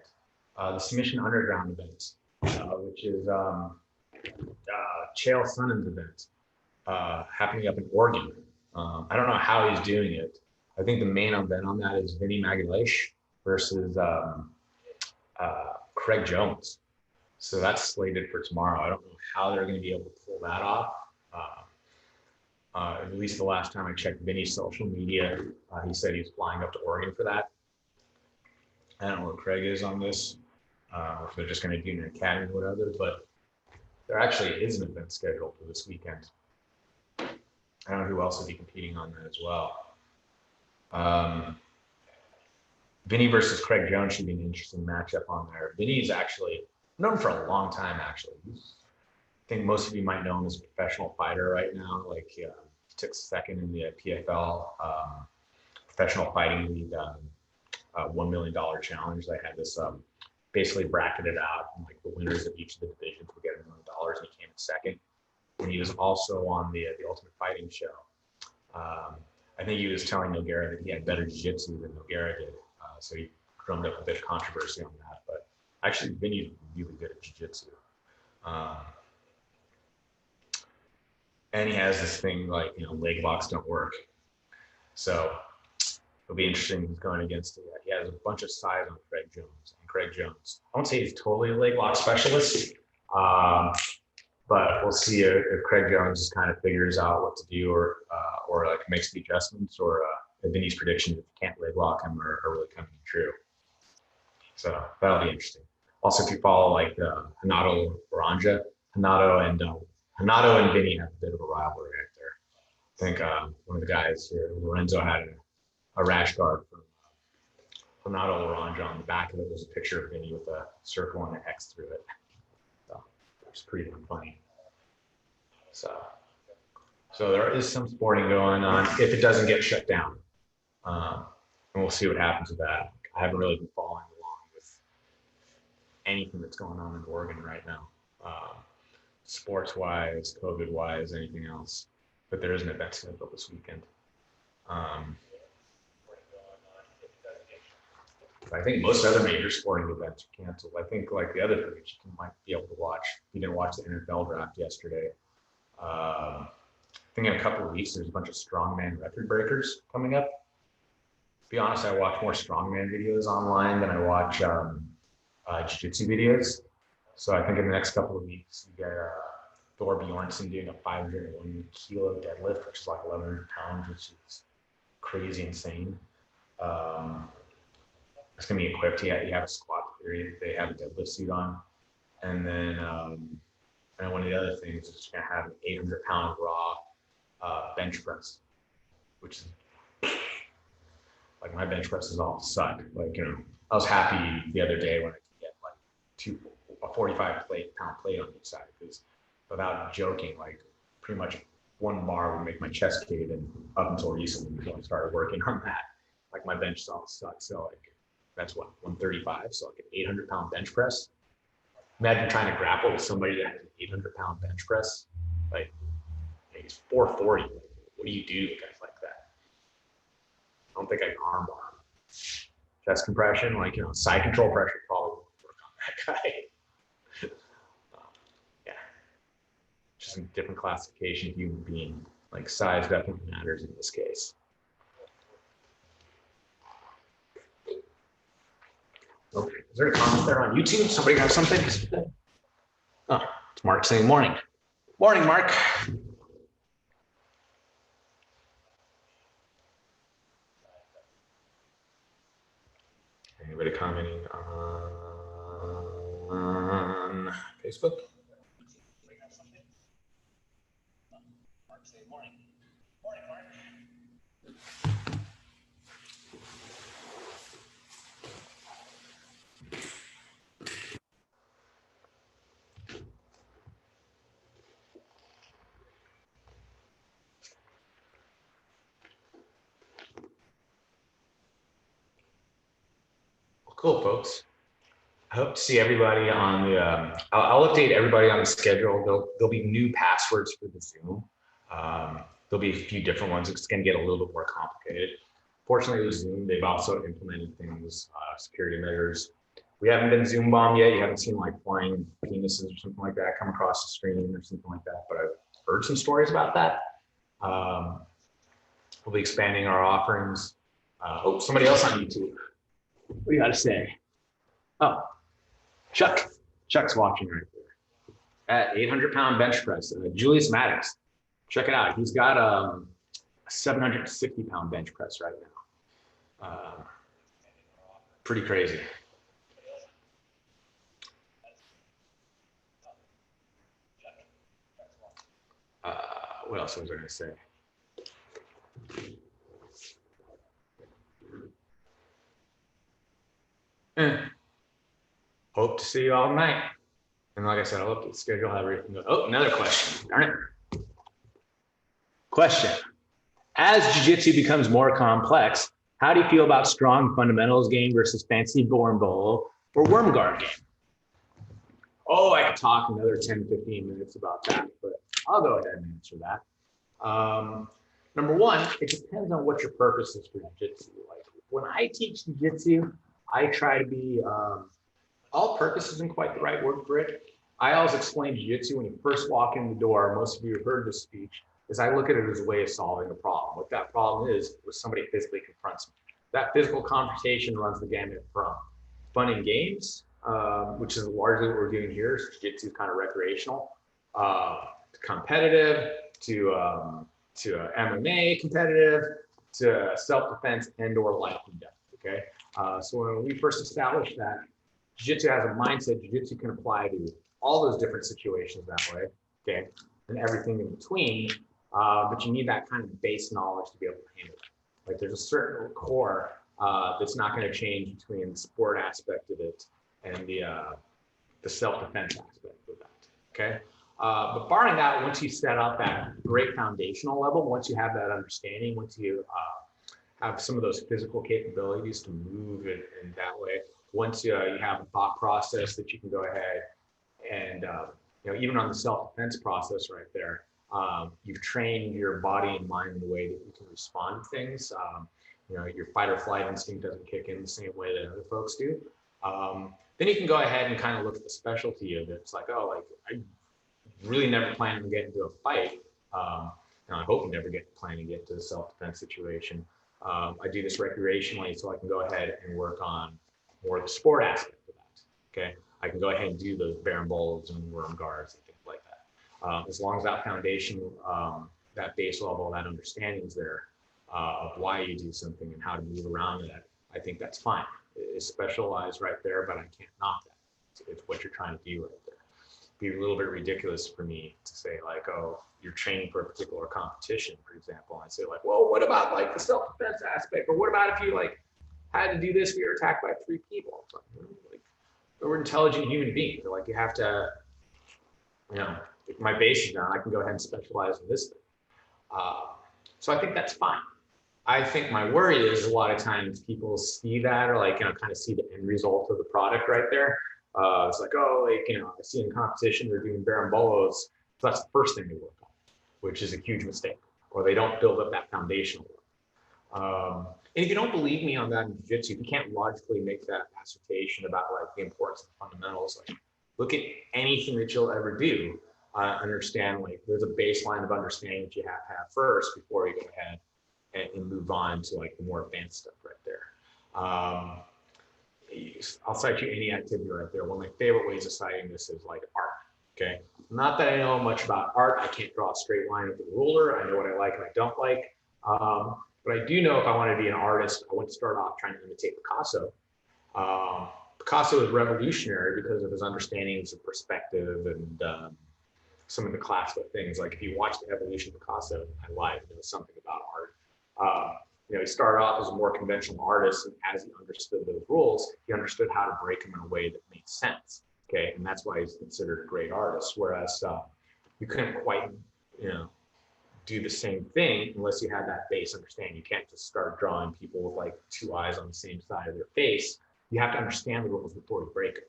Speaker 1: the Submission Underground event, which is Chael Sonnen's event, happening up in Oregon. I don't know how he's doing it. I think the main event on that is Vinny Magalhaes versus Craig Jones. So that's slated for tomorrow. I don't know how they're going to be able to pull that off. At least the last time I checked Vinny's social media, he said he's flying up to Oregon for that. I don't know where Craig is on this, if they're just going to do an academy or whatever, but there actually is an event scheduled for this weekend. I don't know who else will be competing on that as well. Vinny versus Craig Jones should be an interesting matchup on there. Vinny's actually known for a long time, actually. I think most of you might know him as a professional fighter right now. Like he took second in the PFL professional fighting league $1 million challenge. They had this basically bracketed out, and like the winners of each of the divisions would get $1 million, and he came in second. And he was also on the Ultimate Fighting show. I think he was telling Nogueira that he had better jiu-jitsu than Nogueira did. So he drummed up a bit of controversy on that. But actually, Vinny's really good at jiu-jitsu. And he has this thing like, leg locks don't work. So it'll be interesting going against it. He has a bunch of size on Craig Jones. And Craig Jones, I won't say he's totally a leg lock specialist, but we'll see if Craig Jones just kind of figures out what to do or like makes the adjustments, or if Vinny's predictions, if you can't leg lock him, are really coming true. So that'll be interesting. Also, if you follow like Hanato Oranja, Hanato and Vinny have a bit of a rivalry right there. I think one of the guys here, Lorenzo, had a rash guard from Hanato Oranja. On the back of it was a picture of Vinny with a circle and an X through it. So it's pretty funny. So there is some sporting going on if it doesn't get shut down. And we'll see what happens with that. I haven't really been following along with anything that's going on in Oregon right now. Sports-wise, COVID-wise, anything else. But there is an event scheduled this weekend. I think most other major sporting events are canceled. I think like the other things you might be able to watch. You didn't watch the NFL draft yesterday. I think in a couple of weeks, there's a bunch of strongman record breakers coming up. To be honest, I watch more strongman videos online than I watch jiu-jitsu videos. So I think in the next couple of weeks, you get Thor Bjornsson doing a 501 kilo deadlift, which is like 1,100 pounds, which is crazy insane. It's going to be equipped. You have a squat period. They have a deadlift suit on. And then one of the other things is you're going to have an 800-pound raw bench press, which is like my bench press is all suck. Like, I was happy the other day when I could get like a 45-pound plate on each side, because without joking, like pretty much one bar would make my chest cave in up until recently before I started working on that. Like my bench all sucks. So like that's what, 135. So like an 800-pound bench press. Imagine trying to grapple with somebody that has an 800-pound bench press. Like he's 440. Like, what do you do to guys like that? I don't think I can arm bar him. Chest compression, like, side control pressure probably won't work on that guy. Yeah. Just a different classification of human being. Like size definitely matters in this case. Okay. Is there a comment there on YouTube? Somebody have something? Oh, it's Mark saying morning. Morning, Mark. Anybody commenting on Facebook? Mark saying morning. Morning, Mark. Cool, folks. I hope to see everybody on the, I'll update everybody on the schedule. There'll be new passwords for the Zoom. There'll be a few different ones. It's going to get a little bit more complicated. Fortunately, with Zoom, they've also implemented things, security measures. We haven't been Zoom bombed yet. You haven't seen like flying penises or something like that come across the screen or something like that, but I've heard some stories about that. We'll be expanding our offerings. Oh, somebody else on YouTube. What do you got to say? Oh, Chuck. Chuck's watching right there. At 800-pound bench press, Julius Maddox. Check it out. He's got a 760-pound bench press right now. Pretty crazy. What else was I going to say? Hope to see you all tonight. And like I said, I'll look at the schedule, how everything goes. Oh, another question. Darn it. Question. As jiu-jitsu becomes more complex, how do you feel about strong fundamentals game versus fancy born bowl or worm guard game? Oh, I could talk another 10, 15 minutes about that, but I'll go ahead and answer that. Number one, it depends on what your purpose is for jiu-jitsu. Like when I teach jiu-jitsu, I try to be, all purpose isn't quite the right word for it. I always explain jiu-jitsu when you first walk in the door. Most of you have heard this speech, is I look at it as a way of solving a problem. What that problem is somebody physically confronts me. That physical confrontation runs the gamut from fun and games, which is largely what we're doing here. Jiu-jitsu is kind of recreational, to competitive, to MMA competitive, to self-defense and or life and death, okay? So when we first established that, Jiu-Jitsu has a mindset, Jiu-Jitsu can apply to all those different situations that way, okay? And everything in between, but you need that kind of base knowledge to be able to handle it. Like there's a certain core that's not gonna change between the sport aspect of it and the self-defense aspect of that, okay? But barring that, once you set up that great foundational level, once you have that understanding, once you have some of those physical capabilities to move it in that way, once you have a thought process that you can go ahead and, even on the self-defense process right there, you've trained your body and mind in a way that you can respond to things. Your fight or flight instinct doesn't kick in the same way that other folks do. Then you can go ahead and kind of look at the specialty of it. It's like, oh, like I really never plan to get into a fight. And I hope you never plan to get to the self-defense situation. I do this recreationally so I can go ahead and work on more of the sport aspect of that, okay? I can go ahead and do those barren bowls and worm guards and things like that. As long as that foundation, that base level, that understanding is there of why you do something and how to move around in it, I think that's fine. It's specialized right there, but I can't knock that. It's what you're trying to do right there. It'd be a little bit ridiculous for me to say like, oh, you're training for a particular competition, for example. I'd say like, well, what about like the self-defense aspect? Or what about if you like had to do this, we were attacked by 3 people? Like, we're intelligent human beings. Like you have to, if my base is down, I can go ahead and specialize in this thing. So I think that's fine. I think my worry is a lot of times people see that or like, kind of see the end result of the product right there. It's like, oh, like, I see in competition, they're doing barambolos. So that's the first thing they work on, which is a huge mistake, or they don't build up that foundational work. And if you don't believe me on that in jiu-jitsu, you can't logically make that assertion about like the importance of fundamentals. Like look at anything that you'll ever do, understand like there's a baseline of understanding that you have to have first before you go ahead and move on to like the more advanced stuff right there. I'll cite you any activity right there. One of my favorite ways of citing this is like art, okay? Not that I know much about art. I can't draw a straight line with a ruler. I know what I like and I don't like. But I do know if I want to be an artist, I want to start off trying to imitate Picasso. Picasso is revolutionary because of his understandings of perspective and some of the classical things. Like if you watch the evolution of Picasso, I lied, there was something about art. He started off as a more conventional artist, and as he understood those rules, he understood how to break them in a way that made sense. Okay, and that's why he's considered a great artist. Whereas you couldn't quite, do the same thing unless you had that base understanding. You can't just start drawing people with like 2 eyes on the same side of their face. You have to understand the rules before you break them.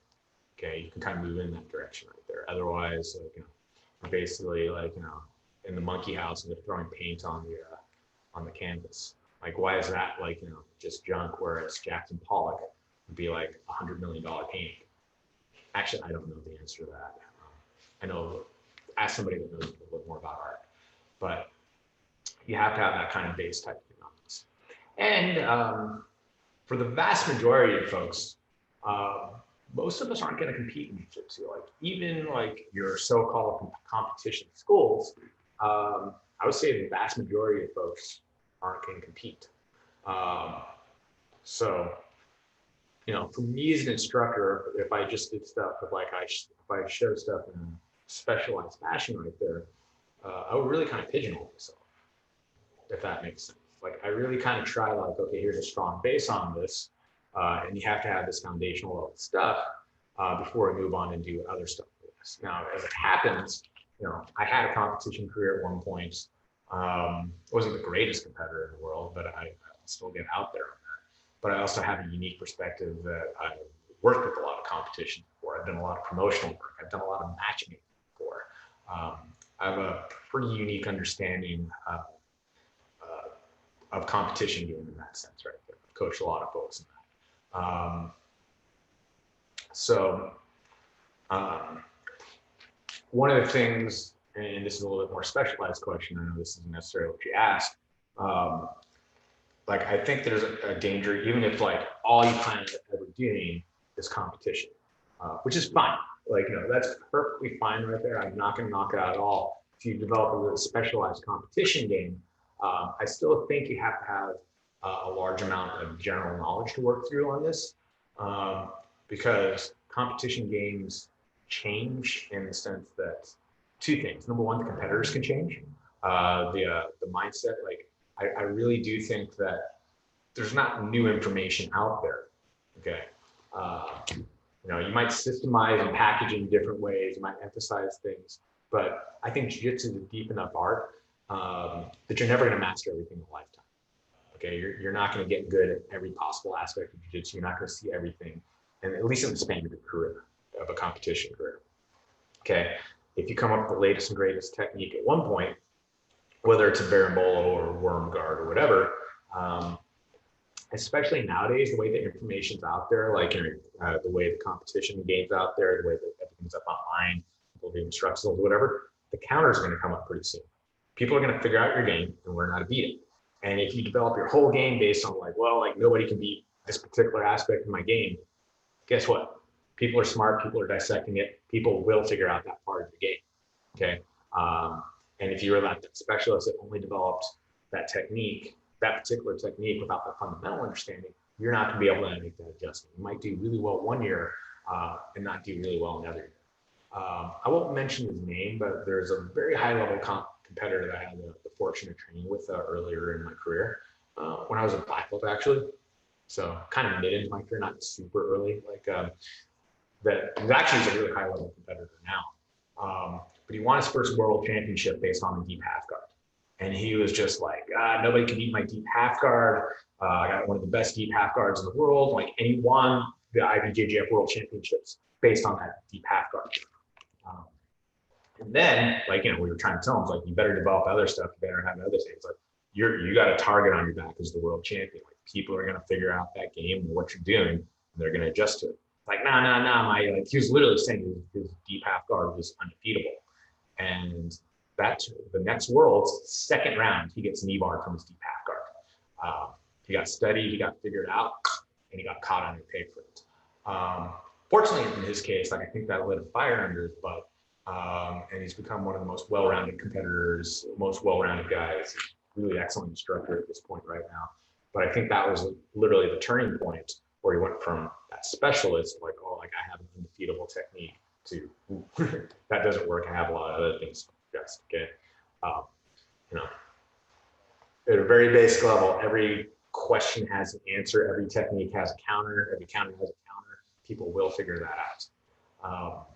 Speaker 1: Okay, you can kind of move in that direction right there. Otherwise, you're basically like in the monkey house and they're throwing paint on the canvas. Like, why is that like, just junk? Whereas Jackson Pollock would be like $100 million painting. Actually, I don't know the answer to that. I know, ask somebody that knows a little bit more about art, but you have to have that kind of base type thing on this. And for the vast majority of folks, most of us aren't going to compete in jiu-jitsu. Like even like your so-called competition schools, I would say the vast majority of folks aren't going to compete. So, for me as an instructor, if I just did stuff, if I show stuff in a specialized fashion right there, I would really kind of pigeonhole myself, if that makes sense. Like I really kind of try like, okay, here's a strong base on this, and you have to have this foundational level stuff before we move on and do other stuff with this. Now, as it happens, I had a competition career at one point. Wasn't the greatest competitor in the world, but I still get out there on that. But I also have a unique perspective that I worked with a lot of competition before. I've done a lot of promotional work. I've done a lot of matchmaking before. I have a pretty unique understanding of competition game in that sense, right there. I've coached a lot of folks in that. One of the things, and this is a little bit more specialized question, I know this isn't necessarily what you asked, like I think there's a danger, even if like all you plan on ever doing is competition, which is fine. Like, that's perfectly fine right there. I'm not gonna knock it out at all. If you develop a really specialized competition game, I still think you have to have a large amount of general knowledge to work through on this, because competition games change in the sense that two things. Number one, the competitors can change. The mindset, like I really do think that there's not new information out there. Okay, you might systemize and package in different ways. You might emphasize things, but I think jiu-jitsu is a deep enough art that you're never going to master everything in a lifetime. Okay, you're not going to get good at every possible aspect of jiu-jitsu. You're not going to see everything, and at least in the span of your career, of a competition career. Okay, if you come up with the latest and greatest technique at one point, whether it's a berimbolo or worm guard or whatever, especially nowadays, the way the information's out there, like the way the competition game's out there, the way that everything's up online, people do instructionals, whatever, the counter's going to come up pretty soon. People are going to figure out your game and learn how to beat it. And if you develop your whole game based on like, well, like nobody can beat this particular aspect of my game, guess what? People are smart. People are dissecting it. People will figure out that part of the game. Okay. And if you're that specialist that only developed that technique, that particular technique without the fundamental understanding, you're not going to be able to make that adjustment. You might do really well one year and not do really well another year. I won't mention his name, but there's a very high level competitor that I had the fortune of training with earlier in my career when I was in black belt, actually. So kind of mid into my career, not super early. Like that actually is a really high level competitor now. But he won his first world championship based on a deep half guard. And he was just like, nobody can beat my deep half guard. I got one of the best deep half guards in the world. Like, and he won the IBJJF World Championships based on that deep half guard. And then, like, we were trying to tell him, like, you better develop other stuff. You better have other things. Like, you got a target on your back as the world champion. Like, people are going to figure out that game and what you're doing, and they're going to adjust to it. Like, like, he was literally saying his deep half guard was undefeatable. And the next Worlds, second round, he gets knee barred from his deep half guard. He got studied, he got figured out, and he got caught on the pay for it. Fortunately, in his case, like I think that lit a fire under his butt, and he's become one of the most well-rounded competitors, most well-rounded guys. Really excellent instructor at this point right now. But I think that was literally the turning point where he went from that specialist, like, oh, like I have an undefeatable technique, to that doesn't work. I have a lot of other things. Yes, okay. At a very basic level, every question has an answer. Every technique has a counter. Every counter has a counter. People will figure that out.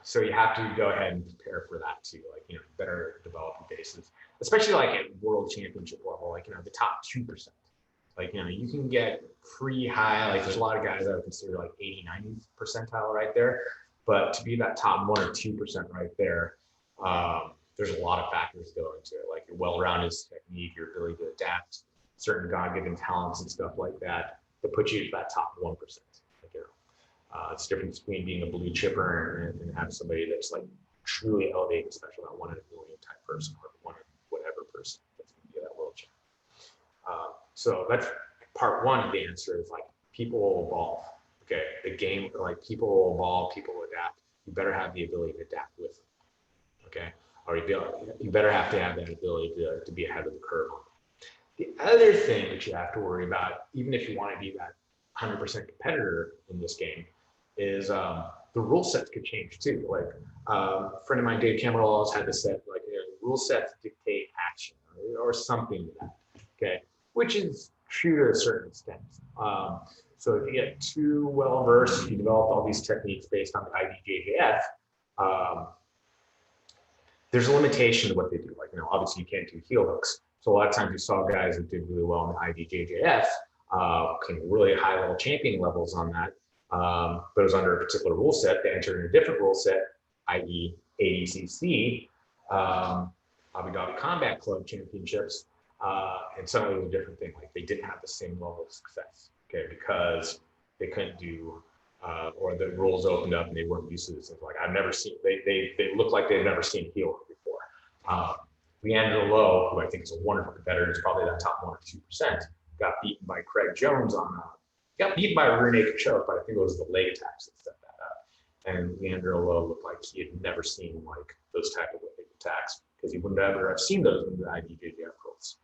Speaker 1: So you have to go ahead and prepare for that too. Like, better develop your bases, especially like at world championship level, like, the top 2%. Like, you can get pretty high. Like, there's a lot of guys that I would consider like 80, 90 percentile right there. But to be that top 1 or 2% right there, there's a lot of factors that go into it, like your well-rounded technique, your ability to adapt, certain God-given talents and stuff like that put you to that top 1%. Like, you know, it's the difference between being a blue chipper and have somebody that's like truly elevated, especially that 1 in a million type person or 1 in whatever person that's going to be that world champ. So that's part one of the answer is like people will evolve. Okay, the game, like people will evolve, people will adapt. You better have the ability to adapt with them. Okay, or you better have to have that ability to be ahead of the curve on them. The other thing that you have to worry about, even if you want to be that 100% competitor in this game, is the rule sets could change too. Like a friend of mine, Dave Cameron, always had to set like, you know, rule sets dictate action or something to that. Okay, which is true to a certain extent. So if you get too well versed, you develop all these techniques based on the IDJJF, there's a limitation to what they do. Like, you know, obviously you can't do heel hooks. So a lot of times you saw guys that did really well in the IDJJF, came really high level champion levels on that, but it was under a particular rule set. They entered in a different rule set, i.e. ADCC, Abu Dhabi Combat Club Championships, and suddenly it was a different thing. Like they didn't have the same level of success, okay, because they couldn't do, or the rules opened up and they weren't used to this. Like I've never seen, they looked like they've never seen a heel hook before. Leandro Lowe, who I think is a wonderful competitor, is probably that top 1 or 2%, got beaten by Craig Jones on, got beaten by a rear naked choke, but I think it was the leg attacks that set that up. And Leandro Lowe looked like he had never seen like those type of leg attacks because he would never have seen those in the IBJJF rules.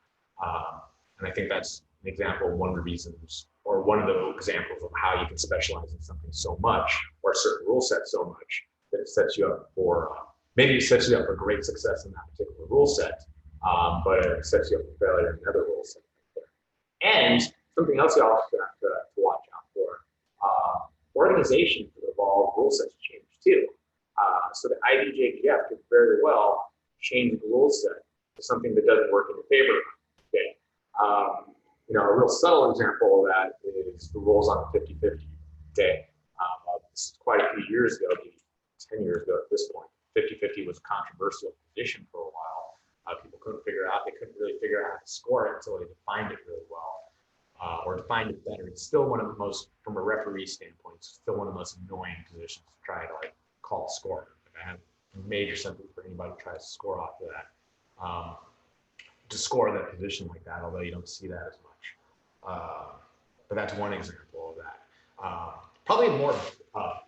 Speaker 1: And I think that's an example of one of the reasons, or one of the examples of how you can specialize in something so much, or a certain rule set so much, that it sets you up for, maybe it sets you up for great success in that particular rule set, but it sets you up for failure in another rule set. And something else you also have to watch out for, organizations that evolve, rule sets change too. So the IBJJF could very well change the rule set to something that doesn't work in your favor. Okay. You know, a real subtle example of that is the rules on the 50-50. Okay. This is quite a few years ago, maybe 10 years ago at this point. 50-50 was a controversial position for a while. People couldn't figure it out. They couldn't really figure out how to score it until they defined it really well, or defined it better. It's still one of the most, from a referee standpoint, it's still one of the most annoying positions to try to like call a score. Like, I have major sympathy for anybody who tries to score off of that. To score that position like that, although you don't see that as much. But that's one example of that. Probably a more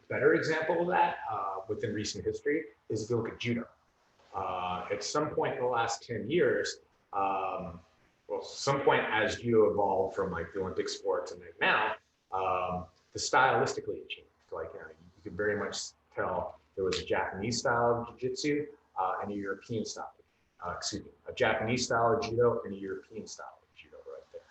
Speaker 1: better example of that within recent history is if you look at judo. At some point in the last 10 years, well, some point as judo evolved from like the Olympic sports and now, the stylistically it changed. Like, you know, you could very much tell there was a Japanese style of jiu-jitsu and a European style. Excuse me, a Japanese style of judo and a European style of judo right there.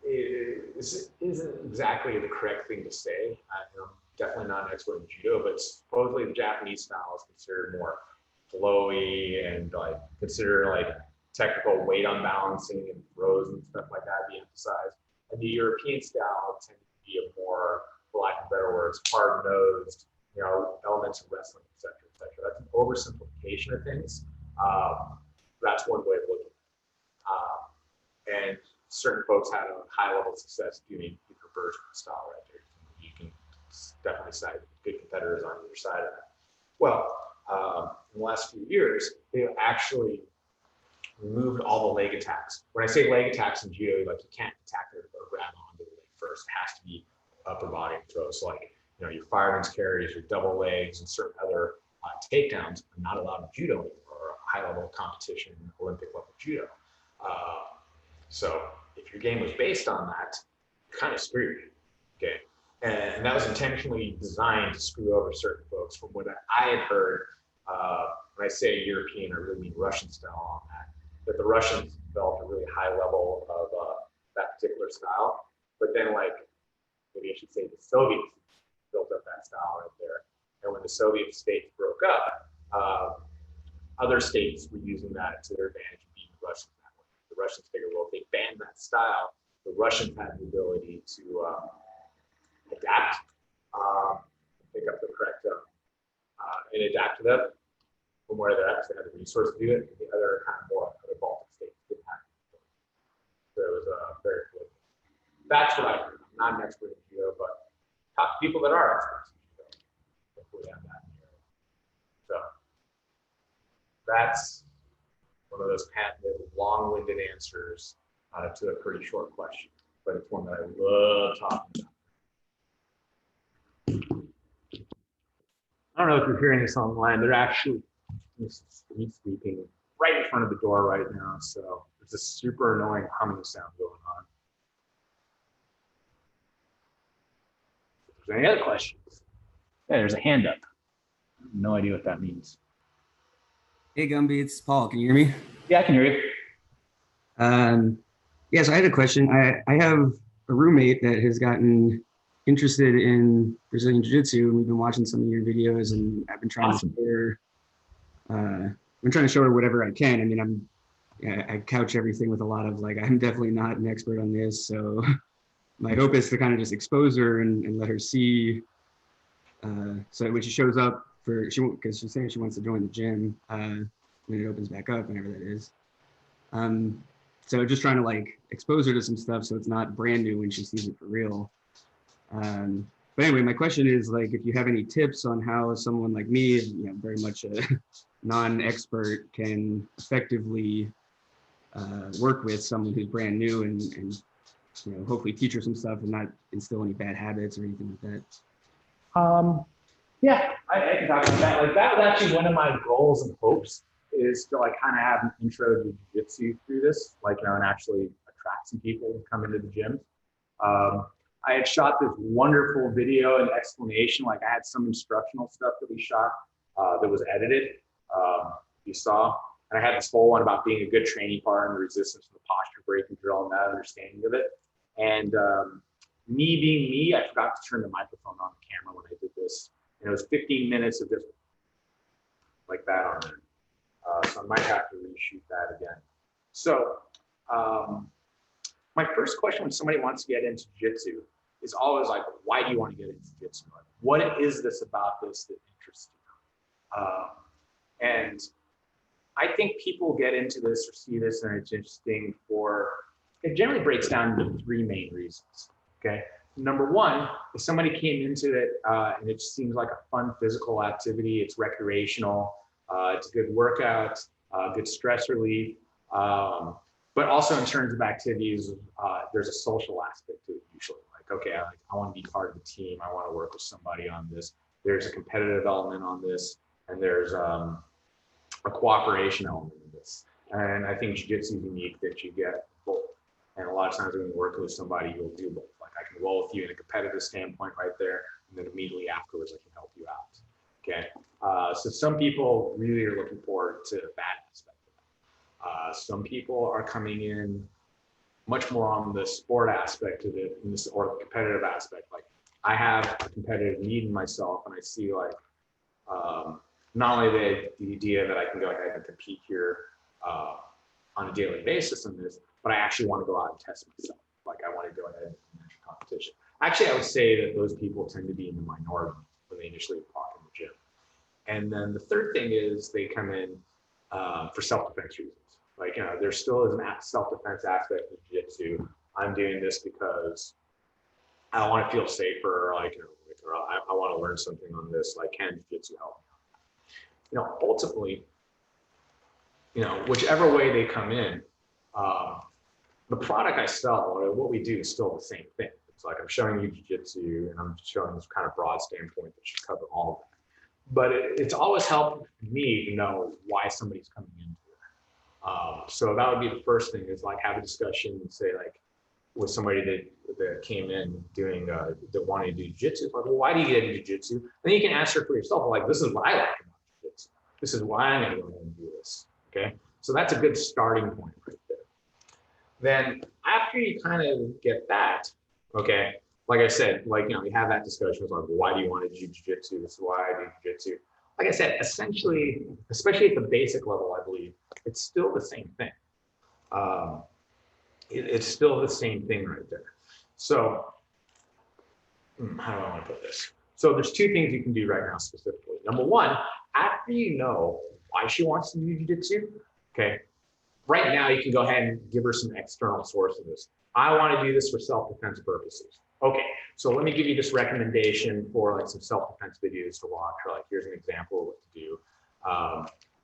Speaker 1: It isn't exactly the correct thing to say. I'm definitely not an expert in judo, but supposedly the Japanese style is considered more flowy and like considered like technical weight unbalancing and throws and stuff like that be emphasized. And the European style tends to be a more, for lack of better words, hard-nosed, you know, elements of wrestling, et cetera, et cetera. That's an oversimplification of things. That's one way of looking at it. And certain folks had a high level of success doing the version style right there. You can definitely cite good competitors on either side of that. Well, in the last few years, they actually removed all the leg attacks. When I say leg attacks in judo, like you can't attack or grab onto the leg first. It has to be upper body throws. So like, you know, your fireman's carries, your double legs, and certain other takedowns are not allowed in judo anymore, or high level competition, Olympic level judo. So if your game was based on that, you're kind of screwed. Okay. And that was intentionally designed to screw over certain folks. From what I had heard, when I say European, I really mean Russian style on that the Russians developed a really high level of that particular style. But then, like, maybe I should say the Soviets built up that style right there. And when the Soviet states broke up, other states were using that to their advantage, being the Russians that way. The Russians figured, well, if they banned that style, the Russians had the ability to adapt, pick up the correct, and adapt to them from where they're at, because they had the resource to do it. And the other kind of more other Baltic states didn't have That's what I heard. I'm not an expert in judo, but talk to people that are experts in judo. Hopefully have that in here. So that's one of those patented long-winded answers to a pretty short question, but it's one that I love talking about. I don't know if you're hearing this online. They're actually street sweeping right in front of the door right now, so there's a super annoying humming sound going on. If there's any other questions? Yeah, there's a hand up. No idea what that means.
Speaker 6: Hey Gumby, it's Paul. Can you hear me?
Speaker 1: Yeah, I can hear you.
Speaker 6: Yes, I had a question. I have a roommate that has gotten interested in Brazilian Jiu-Jitsu, and we've been watching some of your videos, and I've been trying to show her. I'm trying to show her whatever I can. I mean, I couch everything with a lot of like, I'm definitely not an expert on this, so my hope is to kind of just expose her and let her see. So when she shows up because she's saying she wants to join the gym when it opens back up, whenever that is. So just trying to like expose her to some stuff so it's not brand new when she sees it for real. But anyway, my question is like, if you have any tips on how someone like me, very much a non-expert, can effectively work with someone who's brand new and hopefully teach her some stuff and not instill any bad habits or anything like that.
Speaker 1: Yeah, I can talk about that. Like that was actually one of my goals and hopes, is to like kind of have an intro to jiu-jitsu through this, like, and actually attract some people to come into the gym. I had shot this wonderful video and explanation. Like I had some instructional stuff that we shot that was edited, you saw. And I had this whole one about being a good training partner, resistance to the posture breaking drill and that understanding of it. And me being me, I forgot to turn the microphone on the camera when I did this. And it was 15 minutes of just like that on there. So I might have to reshoot that again. So my first question when somebody wants to get into jiu-jitsu is always like, why do you want to get into jiu-jitsu? Like, what is this about this that interests you? And I think people get into this or see this and it's interesting it generally breaks down into three main reasons, okay? Number one, if somebody came into it and it just seems like a fun physical activity, it's recreational, it's a good workout, good stress relief, but also in terms of activities, there's a social aspect to it usually. Like, okay, I want to be part of the team, I want to work with somebody on this. There's a competitive element on this, and there's a cooperation element in this. And I think jiu-jitsu is unique that you get both. And a lot of times when you work with somebody, you'll do both. Like I can roll with you in a competitive standpoint right there, and then immediately afterwards I can help you out. Okay. So some people really are looking forward to that aspect of it. Some people are coming in much more on the sport aspect of it, or the competitive aspect. Like I have a competitive need in myself, and I see like not only the idea that I can go ahead and compete here on a daily basis in this, but I actually want to go out and test myself. Like I want to go ahead and enter competition. Actually, I would say that those people tend to be in the minority when they initially walk in the gym. And then the third thing is they come in for self-defense reasons. Like, there still is a self-defense aspect of jiu-jitsu. I'm doing this because I want to feel safer, or I want to learn something on this. Like, can jiu-jitsu help me? Ultimately, whichever way they come in, the product I sell, or what we do, is still the same thing. It's like I'm showing you jiu-jitsu, and I'm showing this kind of broad standpoint that should cover all of that. But it's always helped me to know why somebody's coming into it. So that would be the first thing, is like have a discussion and say, like, with somebody that came in doing that wanted to do jiu-jitsu, like, well, why do you get into jiu-jitsu? Then you can answer for yourself, like, this is what I like about jiu-jitsu. This is why I'm going to go ahead and do this. Okay, so that's a good starting point right there. Then after you kind of get that, okay, like I said, like, we have that discussion. It's like, well, why do you want to do jiu-jitsu? This is why I do jiu-jitsu. Like I said, essentially, especially at the basic level, I believe, it's still the same thing. It's still the same thing right there. So how do I want to put this? So there's two things you can do right now specifically. Number one, after you know why she wants to do jiu-jitsu, okay, right now you can go ahead and give her some external sources. I want to do this for self-defense purposes. Okay, so let me give you this recommendation for like some self-defense videos to watch, or like here's an example of what to do.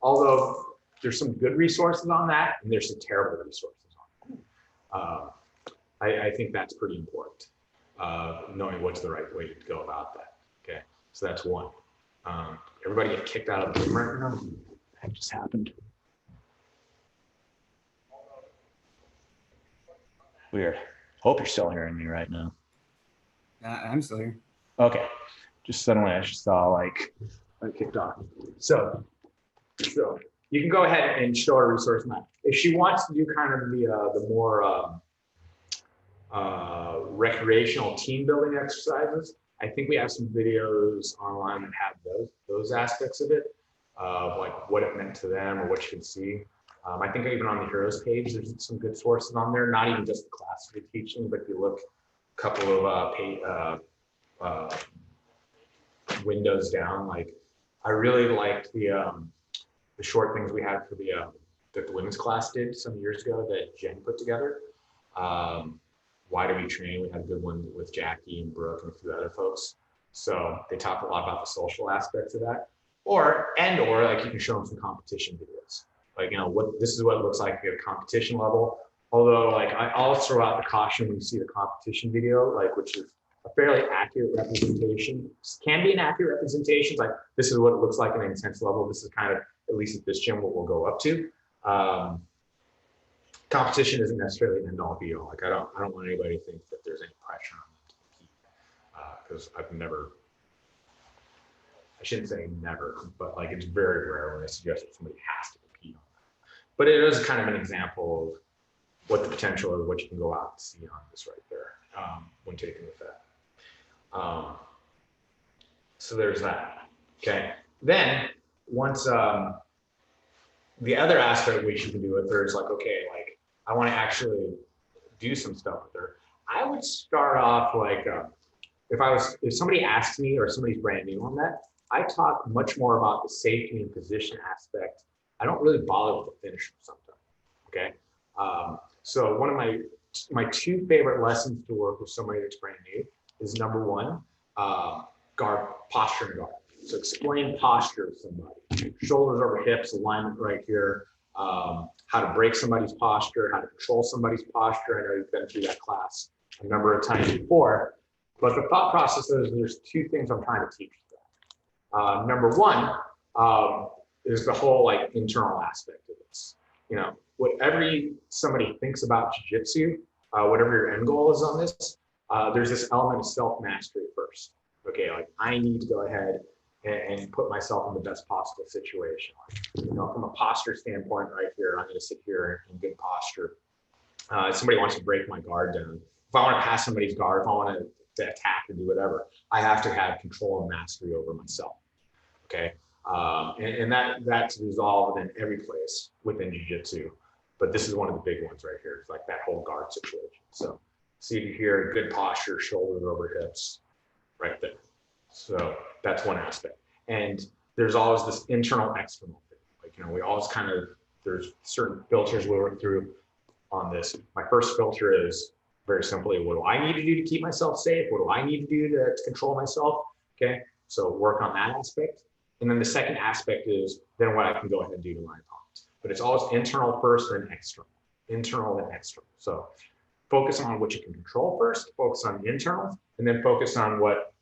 Speaker 1: Although there's some good resources on that, and there's some terrible resources on that. I think that's pretty important, knowing what's the right way to go about that. Okay, so that's one. Everybody get kicked out of the room right now. That just happened. Weird. Hope you're still hearing me right now.
Speaker 6: I'm still here.
Speaker 1: Okay. Just suddenly I just saw like I kicked off. So you can go ahead and show her resource map. If she wants to do kind of the more recreational team building exercises, I think we have some videos online that have those aspects of it, like what it meant to them or what you can see. I think even on the Heroes page, there's some good sources on there, not even just the class we're teaching, but if you look a couple of windows down, like I really liked the short things we had for that the women's class did some years ago that Jen put together. Why do we train? We had a good one with Jackie and Brooke and a few other folks. So they talk a lot about the social aspects of that, or like you can show them some competition videos. Like, you know, this is what it looks like at a competition level. Although, like, I'll throw out the caution when you see the competition video, like, which is a fairly accurate representation. Can be an accurate representation. Like, this is what it looks like at an intense level. This is kind of, at least at this gym, what we'll go up to. Competition isn't necessarily an end-all be-all. Like, I don't want anybody to think that there's any pressure on them to compete, because I've never. I shouldn't say never, but like it's very rare when I suggest that somebody has to compete on that. But it is kind of an example of what the potential is, what you can go out and see on this right there when taking with that. So there's that. Okay. Then once the other aspect which you can do with her is like, okay, like I want to actually do some stuff with her. I would start off like if somebody asks me or somebody's brand new on that, I talk much more about the safety and position aspect. I don't really bother with the finish sometimes. Okay. So one of my two favorite lessons to work with somebody that's brand new is number one, posture and guard. So explain posture to somebody. Shoulders over hips, alignment right here. How to break somebody's posture, how to control somebody's posture. I know you've been through that class a number of times before. But the thought process is there's two things I'm trying to teach you. Number one is the whole like internal aspect of this. You know, whatever somebody thinks about jiu-jitsu, whatever your end goal is on this, there's this element of self-mastery first. Okay, like I need to go ahead and put myself in the best possible situation. Like, you know, from a posture standpoint right here, I'm going to sit here in good posture. If somebody wants to break my guard down, if I want to pass somebody's guard, if I want to attack or do whatever, I have to have control and mastery over myself. Okay, and that's resolved in every place within jiu-jitsu, but this is one of the big ones right here. It's like that whole guard situation. So see here, good posture, shoulders over hips, right there. So that's one aspect. And there's always this internal, external thing. Like, you know, we always kind of, there's certain filters we work through on this. My first filter is very simply, what do I need to do to keep myself safe? What do I need to do to control myself? Okay, so work on that aspect. And then the second aspect is then what I can go ahead and do to my opponents. But it's always internal first, then external. Internal, then external. So focus on what you can control first, focus on the internal, and then focus on what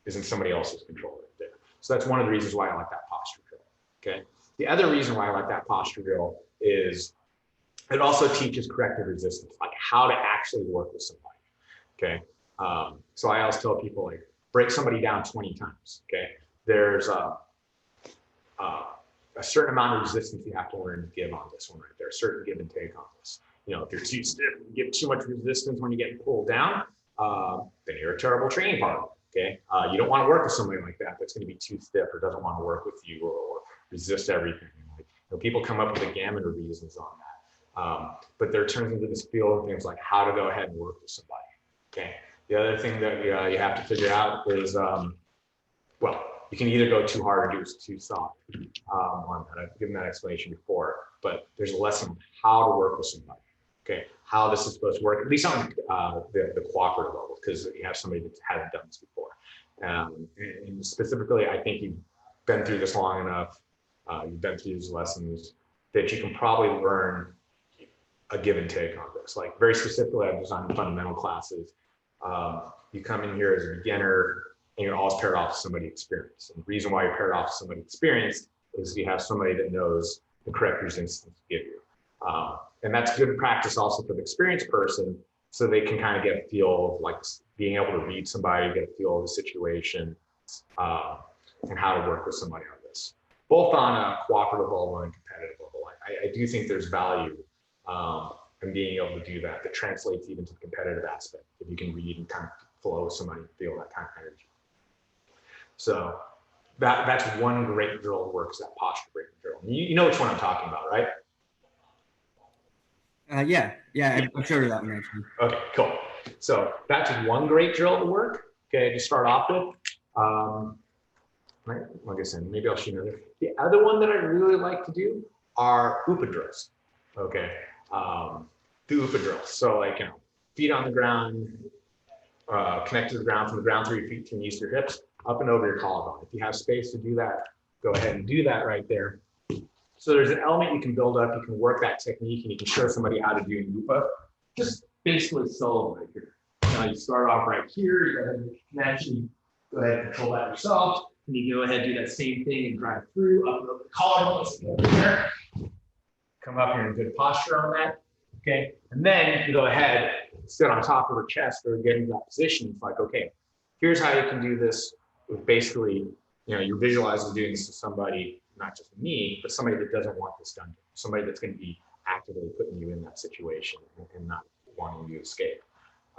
Speaker 1: is in somebody else's control right there. So that's one of the reasons why I like that posture drill. Okay. The other reason why I like that posture drill is it also teaches corrective resistance, like how to actually work with somebody. Okay. So I always tell people, like, break somebody down 20 times. Okay. There's a certain amount of resistance you have to learn to give on this one right there, a certain give and take on this. You know, if you're too stiff, you give too much resistance when you get pulled down, then you're a terrible training partner. Okay, you don't want to work with somebody like that that's going to be too stiff or doesn't want to work with you or resist everything. Like, you know, people come up with a gamut of reasons on that, but there turns into this field of things like how to go ahead and work with somebody. Okay, the other thing that you have to figure out is, well, you can either go too hard or do too soft on that. I've given that explanation before, but there's a lesson on how to work with somebody. okay, how this is supposed to work, at least on the cooperative level, because you have somebody that hasn't done this before. And specifically, I think you've been through this long enough, you've been through these lessons, that you can probably learn a give and take on this. Like very specifically, I've designed fundamental classes. You come in here as a beginner and you're always paired off with somebody experienced. And the reason why you're paired off with somebody experienced is you have somebody that knows the correct resistance to give you. And that's good practice also for the experienced person, so they can kind of get a feel of like being able to read somebody, get a feel of the situation, and how to work with somebody on this, both on a cooperative level and competitive level. I do think there's value in being able to do that. That translates even to the competitive aspect. If you can read and kind of flow with somebody and feel that kind of energy. So that's one great drill that works, that posture breaking drill. You know which one I'm talking about, right?
Speaker 6: Yeah, I'm sure of that one actually.
Speaker 1: Okay, cool. So that's one great drill to work. Okay, to start off with. Right, like I said, maybe I'll show you another. The other one that I really like to do are UPA drills. Okay, do UPA drills. So like, you know, feet on the ground, connect to the ground, from the ground through your feet, can use your hips, up and over your collarbone. If you have space to do that, go ahead and do that right there. So there's an element you can build up, you can work that technique, and you can show somebody how to do UPA. Just basically solo right here. Now you start off right here, you can actually go ahead and control that yourself. And you go ahead and do that same thing and drive through, up and over the collarbone, over there. Come up here in good posture on that. Okay, and then you go ahead, sit on top of her chest or get into that position. It's like, okay, here's how you can do this with basically, you know, you're visualizing doing this to somebody, not just me, but somebody that doesn't want this done, somebody that's going to be actively putting you in that situation and not wanting you to escape.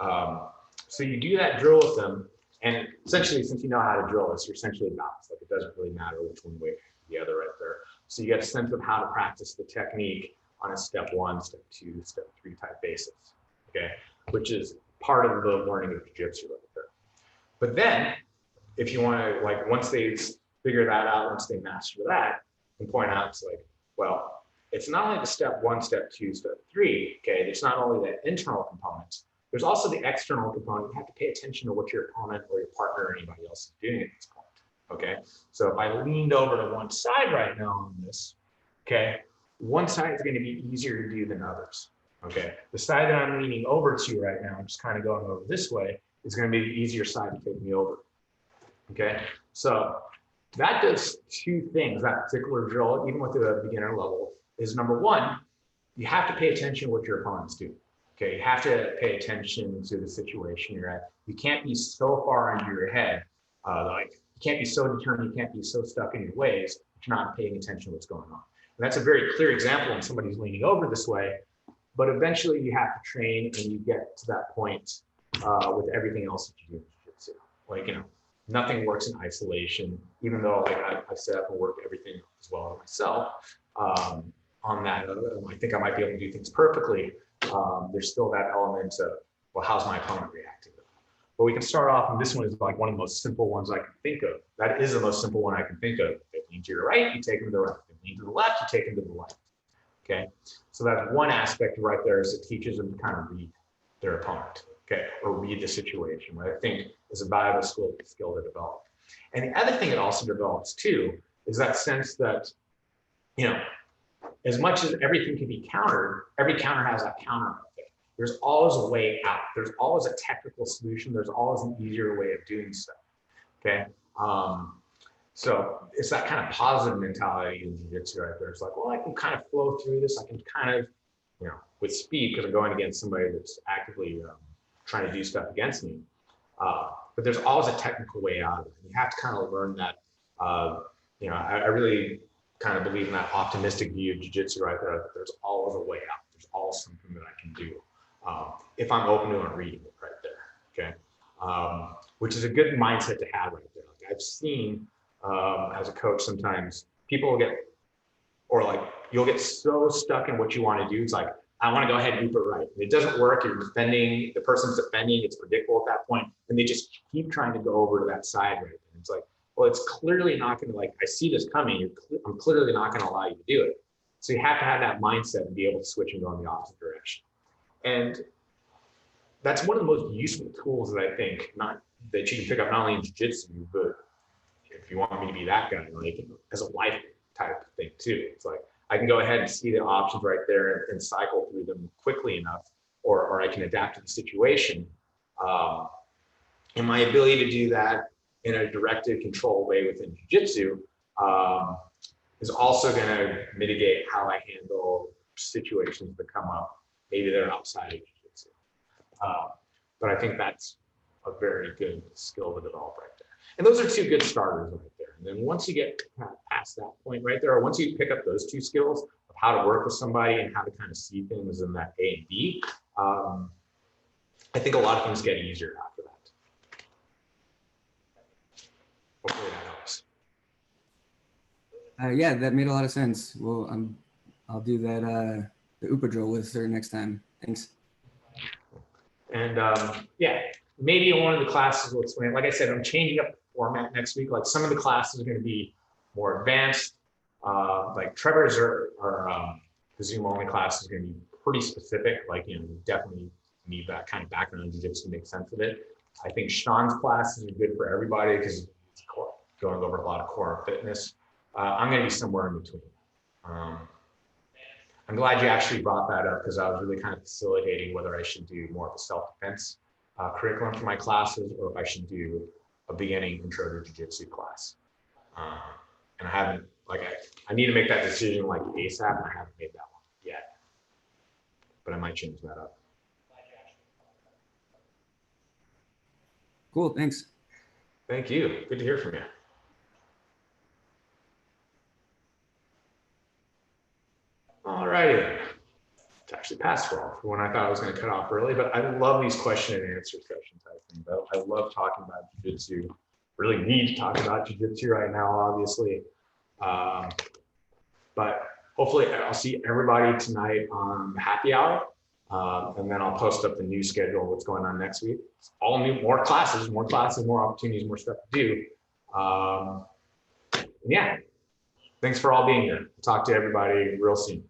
Speaker 1: So you do that drill with them, and essentially, since you know how to drill this, you're essentially balanced. Like it doesn't really matter which one way or the other right there. So you get a sense of how to practice the technique on a step 1, step 2, step 3 type basis, okay? Which is part of the learning of jiu-jitsu right there. But then, if you want to, like, once they figure that out, once they master that, and point out, it's like, well, it's not only the step 1, step 2, step 3, okay? It's not only the internal components, there's also the external component. You have to pay attention to what your opponent or your partner or anybody else is doing at this point, okay? So if I leaned over to one side right now on this, okay, one side is going to be easier to do than others, okay? The side that I'm leaning over to right now, I'm just kind of going over this way, is going to be the easier side to take me over, okay? So that does 2 things, that particular drill, even with the beginner level, is number 1, you have to pay attention to what your opponent's doing. Okay, you have to pay attention to the situation you're at. You can't be so far into your head, like you can't be so determined, you can't be so stuck in your ways that you're not paying attention to what's going on. And that's a very clear example when somebody's leaning over this way, but eventually you have to train and you get to that point with everything else that you do in jiu-jitsu. Like, you know, nothing works in isolation, even though like I set up and work everything as well myself on that. I think I might be able to do things perfectly. There's still that element of, well, how's my opponent reacting to that? But we can start off, and this one is like one of the most simple ones I can think of. That is the most simple one I can think of. If they lean to your right, you take them to the right. If they lean to the left, you take them to the left. Okay, so that's one aspect right there, is it teaches them to kind of read their opponent, okay, or read the situation, what I think is a valuable skill to develop. And the other thing it also develops too is that sense that, you know, as much as everything can be countered, every counter has that counter out there. There's always a way out. There's always a technical solution. There's always an easier way of doing stuff, okay? So it's that kind of positive mentality in jiu-jitsu right there. It's like, well, I can kind of flow through this. I can kind of, you know, with speed, because I'm going against somebody that's actively trying to do stuff against me. But there's always a technical way out of it. You have to kind of learn that, you know, I really kind of believe in that optimistic view of jiu-jitsu right there, that there's always a way out. There's always something that I can do if I'm open to and reading it right there, okay? Which is a good mindset to have right there. Like I've seen as a coach, sometimes people will get, or like you'll get so stuck in what you want to do. It's like, I want to go ahead and do it right. And it doesn't work. You're defending, the person's defending, it's predictable at that point, and they just keep trying to go over to that side right there. It's like, well, it's clearly not going to, like, I see this coming. I'm clearly not going to allow you to do it. So you have to have that mindset and be able to switch and go in the opposite direction. And that's one of the most useful tools that I think, not that you can pick up not only in jiu-jitsu, but if you want me to be that guy, like as a life type of thing too. It's like I can go ahead and see the options right there and cycle through them quickly enough, or I can adapt to the situation. And my ability to do that in a directed control way within jiu-jitsu is also going to mitigate how I handle situations that come up. Maybe they're outside of jiu-jitsu. But I think that's a very good skill to develop right there. And those are two good starters right there. And then once you get past that point right there, or once you pick up those two skills of how to work with somebody and how to kind of see things in that A and B, I think a lot of things get easier after that. Hopefully that helps.
Speaker 6: Yeah, that made a lot of sense. Well, I'll do that the UPA drill with her next time. Thanks.
Speaker 1: And yeah, maybe in one of the classes we'll explain. Like I said, I'm changing up the format next week. Like some of the classes are going to be more advanced. Like Trevor's the Zoom only class is going to be pretty specific. Like, you definitely need that kind of background in jiu-jitsu to make sense of it. I think Sean's classes are good for everybody because it's going over a lot of core fitness. I'm going to be somewhere in between. I'm glad you actually brought that up because I was really kind of facilitating whether I should do more of a self-defense curriculum for my classes or if I should do a beginning intro to jiu-jitsu class. And I haven't, I need to make that decision like ASAP, and I haven't made that one yet. But I might change that up.
Speaker 6: Cool, thanks.
Speaker 1: Thank you. Good to hear from you. All righty. It's actually past 12 for when I thought I was going to cut off early, but I love these question and answer sessions. I love talking about jiu-jitsu. Really need to talk about jiu-jitsu right now, obviously. But hopefully I'll see everybody tonight on happy hour. And then I'll post up the new schedule, what's going on next week. It's all new, more classes, more opportunities, more stuff to do. Yeah, thanks for all being here. Talk to everybody real soon.